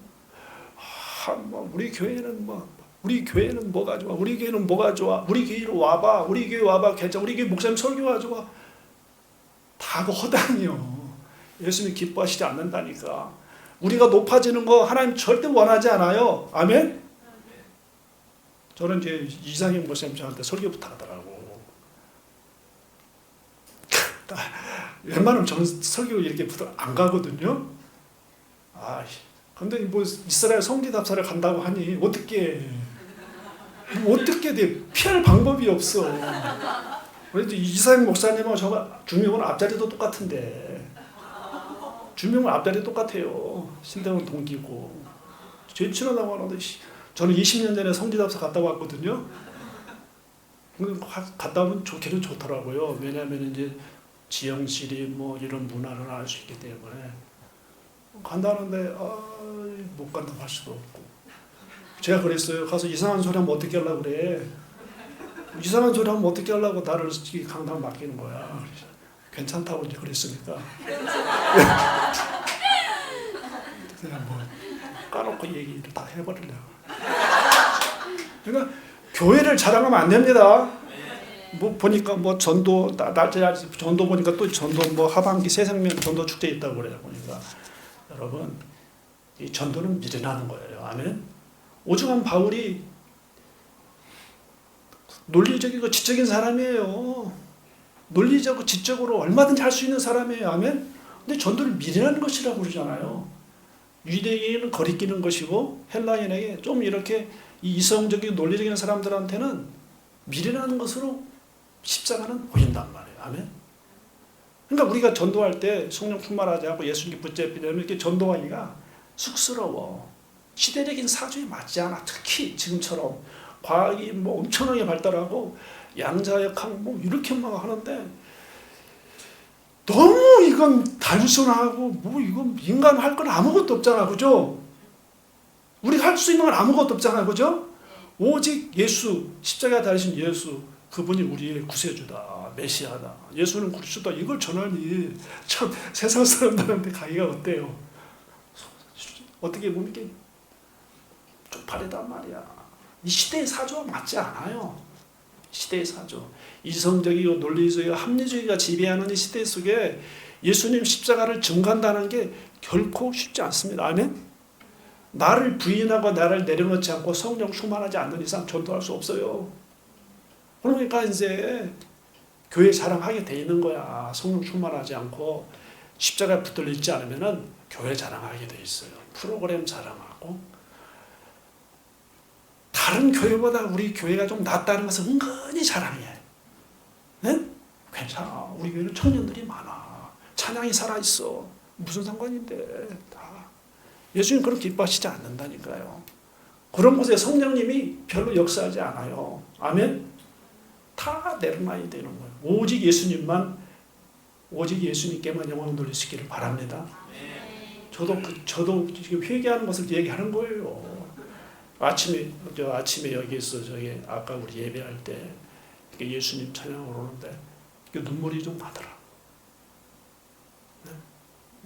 우리 교회는 뭐가 좋아? 우리 교회는 뭐가 좋아? 우리 교회로 와봐. 우리 교회 와봐. 괜찮아. 우리 교회 목사님 설교가 좋아. 다 그 허당이요. 예수님이 기뻐하시지 않는다니까. 우리가 높아지는 거 하나님 절대 원하지 않아요. 아멘? 저는 이제 이상형 목사님 저한테 설교 부탁하더라고. 웬만하면 저는 설교 이렇게 안 가거든요. 근데 뭐 이스라엘 성지답사를 간다고 하니 어떻게 돼? 피할 방법이 없어. 그래도 이상형 목사님하고 저가 주명은 앞자리도 똑같은데 주명은 앞자리 똑같아요. 신대원 동기고 제일 친하다고 하는데 저는 20년 전에 성지답사 갔다 왔거든요. 갔다 오면 좋기는 좋더라고요. 왜냐하면 이제 지형실이 뭐 이런 문화를 알 수 있기 때문에 간다는데 못 간다고 할 수도 없고. 제가 그랬어요. 가서 이상한 소리 하면 어떻게 하려고 그래. 이상한 소리 하면 어떻게 하려고 나를 강당 맡기는 거야. 괜찮다고 이제 그랬으니까. 그냥 뭐 까놓고 얘기를 다 해버리려고. 그러니까 교회를 자랑하면 안 됩니다. 뭐 보니까 뭐 전도 날짜 전도 보니까 또 전도 뭐 하반기 새생명 전도 축제 있다고 그래요. 보니까 여러분 이 전도는 미련하는 거예요. 아멘. 오죽하면 바울이 논리적이고 지적인 사람이에요. 논리적으로 지적으로 얼마든지 할 수 있는 사람이에요. 아멘. 근데 전도를 미련한 것이라고 그러잖아요. 유대인에게는 거리끼는 것이고 헬라인에게 좀 이렇게 이성적이고 논리적인 사람들한테는 미련한 것으로 십자가는 보인단 말이에요. 아멘. 그러니까 우리가 전도할 때 성령 충만하지 않고 예수님 붙잡히려면 이렇게 전도하기가 쑥스러워. 시대적인 사주에 맞지 않아. 특히 지금처럼 과학이 뭐 엄청나게 발달하고 양자역학 뭐 이렇게 막 하는데 너무 이건 단순하고 뭐 이건 인간 할 건 아무것도 없잖아. 그죠? 우리가 할 수 있는 건 아무것도 없잖아. 그죠? 오직 예수, 십자가에 달리신 예수, 그분이 우리의 구세주다, 메시아다. 예수는 그리스도다. 이걸 전하니 참 세상 사람들한테 가기가 어때요? 어떻게 보면 이게 쪽팔리단 말이야. 이 시대의 사조와 맞지 않아요. 시대의 사조. 이성적이고 논리적이고 합리주의가 지배하는 이 시대 속에 예수님 십자가를 증거한다는 게 결코 쉽지 않습니다. 아멘? 나를 부인하고 나를 내려놓지 않고 성령 충만하지 않는 이상 전도할 수 없어요. 그러니까 이제 교회 자랑하게 돼 있는 거야. 성령 충만하지 않고 십자가에 붙들려 있지 않으면 교회 자랑하게 돼 있어요. 프로그램 자랑하고 다른 교회보다 우리 교회가 좀 낫다는 것을 은근히 자랑해. 네? 괜찮아. 우리 교회는 청년들이 많아. 찬양이 살아있어. 무슨 상관인데. 다. 예수님 그렇게 기뻐하시지 않는다니까요. 그런 곳에 성령님이 별로 역사하지 않아요. 아멘? 다 내려놔야 되는 거예요. 오직 예수님께만 영광을 돌리시기를 바랍니다. 저도 지금 회개하는 것을 얘기하는 거예요. 아침에 여기서 저기 아까 우리 예배할 때 예수님 찬양을 오는데 눈물이 좀 나더라.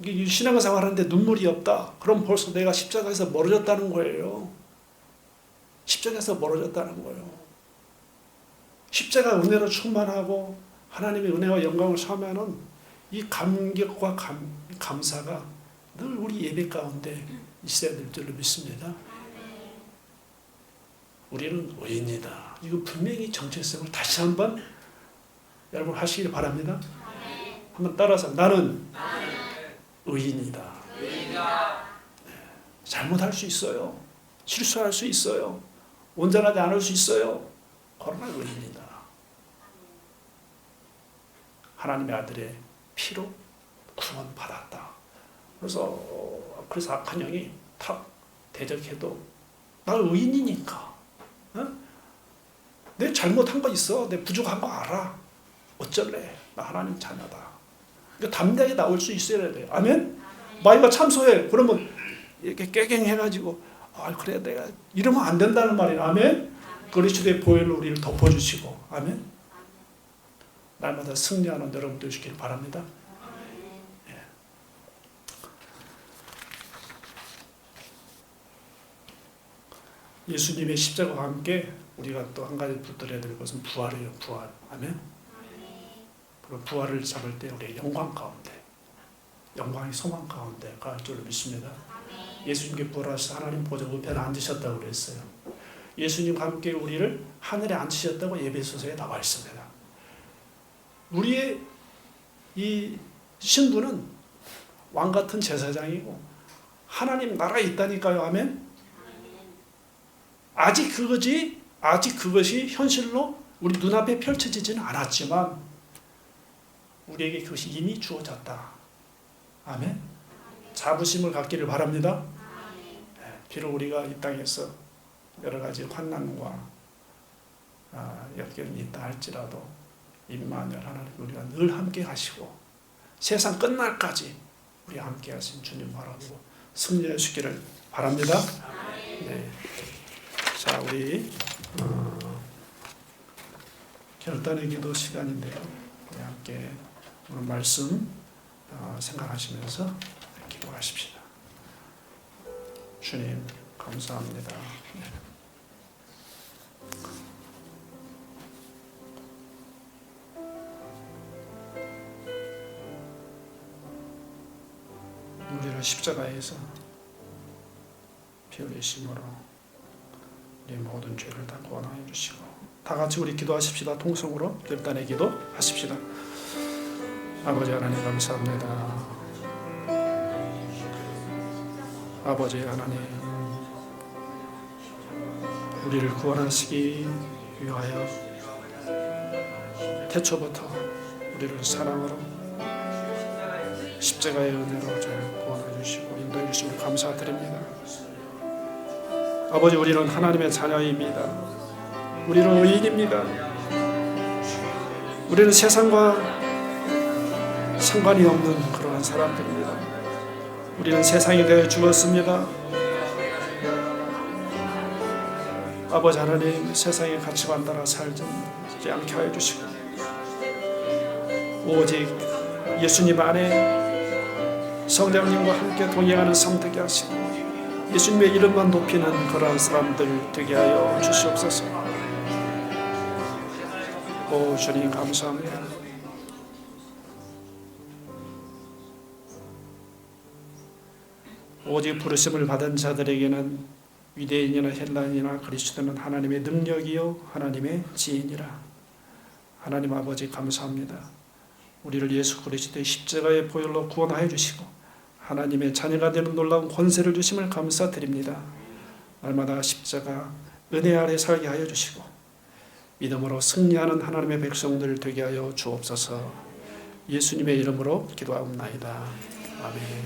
이게 신앙생활 하는데 눈물이 없다. 그럼 벌써 내가 십자가에서 멀어졌다는 거예요. 십자가에서 멀어졌다는 거예요. 십자가 은혜로 충만하고 하나님의 은혜와 영광을 사면은 이 감격과 감사가 늘 우리 예배 가운데 있어야 될 줄로 믿습니다. 우리는 의인이다. 이거 분명히 정체성을 다시 한번 여러분 하시길 바랍니다. 한번 따라서 나는 의인이다. 네. 잘못할 수 있어요. 실수할 수 있어요. 온전하지 않을 수 있어요. 그러나 의인이다. 하나님의 아들의 피로 구원받았다. 그래서 악한 영이 탁 대적해도 나 의인이니까. 내 잘못한 거 있어. 내 부족한 거 알아. 어쩔래. 나 하나님 자녀다. 그러니까 담대하게 나올 수 있어야 돼. 아멘? 마이가 참소해. 그러면 이렇게 깨갱해가지고 그래 내가 이러면 안 된다는 말이야. 아멘? 그리스도의 보혈로 우리를 덮어주시고. 아멘? 날마다 승리하는 여러분 되시길 바랍니다. 예. 예수님의 십자가와 함께 우리가 또 한 가지 붙들어야 될 것은 부활이에요. 부활. 아멘? 그리고 부활을 잡을 때 우리의 영광 가운데, 영광의 소망 가운데 갈 줄을 믿습니다. 예수님께 부활하셔서 하나님 보좌 우편에 앉으셨다고 그랬어요. 예수님과 함께 우리를 하늘에 앉히셨다고 에베소서에 나와 있습니다. 우리의 이 신분은 왕 같은 제사장이고 하나님 나라에 있다니까요. 아멘. 아직 그것이 현실로 우리 눈앞에 펼쳐지지는 않았지만 우리에게 그것이 이미 주어졌다. 아멘. 자부심을 갖기를 바랍니다. 비록 우리가 이 땅에서 여러 가지 환난과 역경이 있다 할지라도 임마누엘 하나님 우리가 늘 함께 하시고 세상 끝날까지 우리 함께 하신 주님 바라보고 승리할 수 있기를 바랍니다. 네. 자, 우리 결단의 기도 시간인데요. 우리 함께 오늘 말씀 생각하시면서 기도하십시다. 주님 감사합니다. 우리를 십자가에서 피 흘리심으로 우리 모든 죄를 다 구원하여 주시고 다 같이 우리 기도하십시다. 통성으로 결단의 기도 하십시다. 아버지 하나님 감사합니다. 아버지 하나님 우리를 구원하시기 위하여 태초부터 우리를 사랑으로 십자가의 은혜로 저를 구원해 주시고 인도해 주심을 감사드립니다. 아버지 우리는 하나님의 자녀입니다. 우리는 의인입니다. 우리는 세상과 상관이 없는 그러한 사람들입니다. 우리는 세상에 대해 죽었습니다. 아버지 하나님 세상의 가치관 따라 살지 않게 하여 주시고 오직 예수님 안에 성령님과 함께 동행하는 삶 되게 하시고 예수님의 이름만 높이는 그러한 사람들 되게 하여 주시옵소서. 오 주님 감사합니다. 오직 부르심을 받은 자들에게는 유대인이나 헬라인이나 그리스도는 하나님의 능력이요 하나님의 지혜니라. 하나님 아버지 감사합니다. 우리를 예수 그리스도의 십자가의 보혈로 구원하여 주시고 하나님의 자녀가 되는 놀라운 권세를 주심을 감사드립니다. 날마다 십자가 은혜 아래 살게 하여 주시고 믿음으로 승리하는 하나님의 백성들 되게 하여 주옵소서. 예수님의 이름으로 기도하옵나이다. 아멘.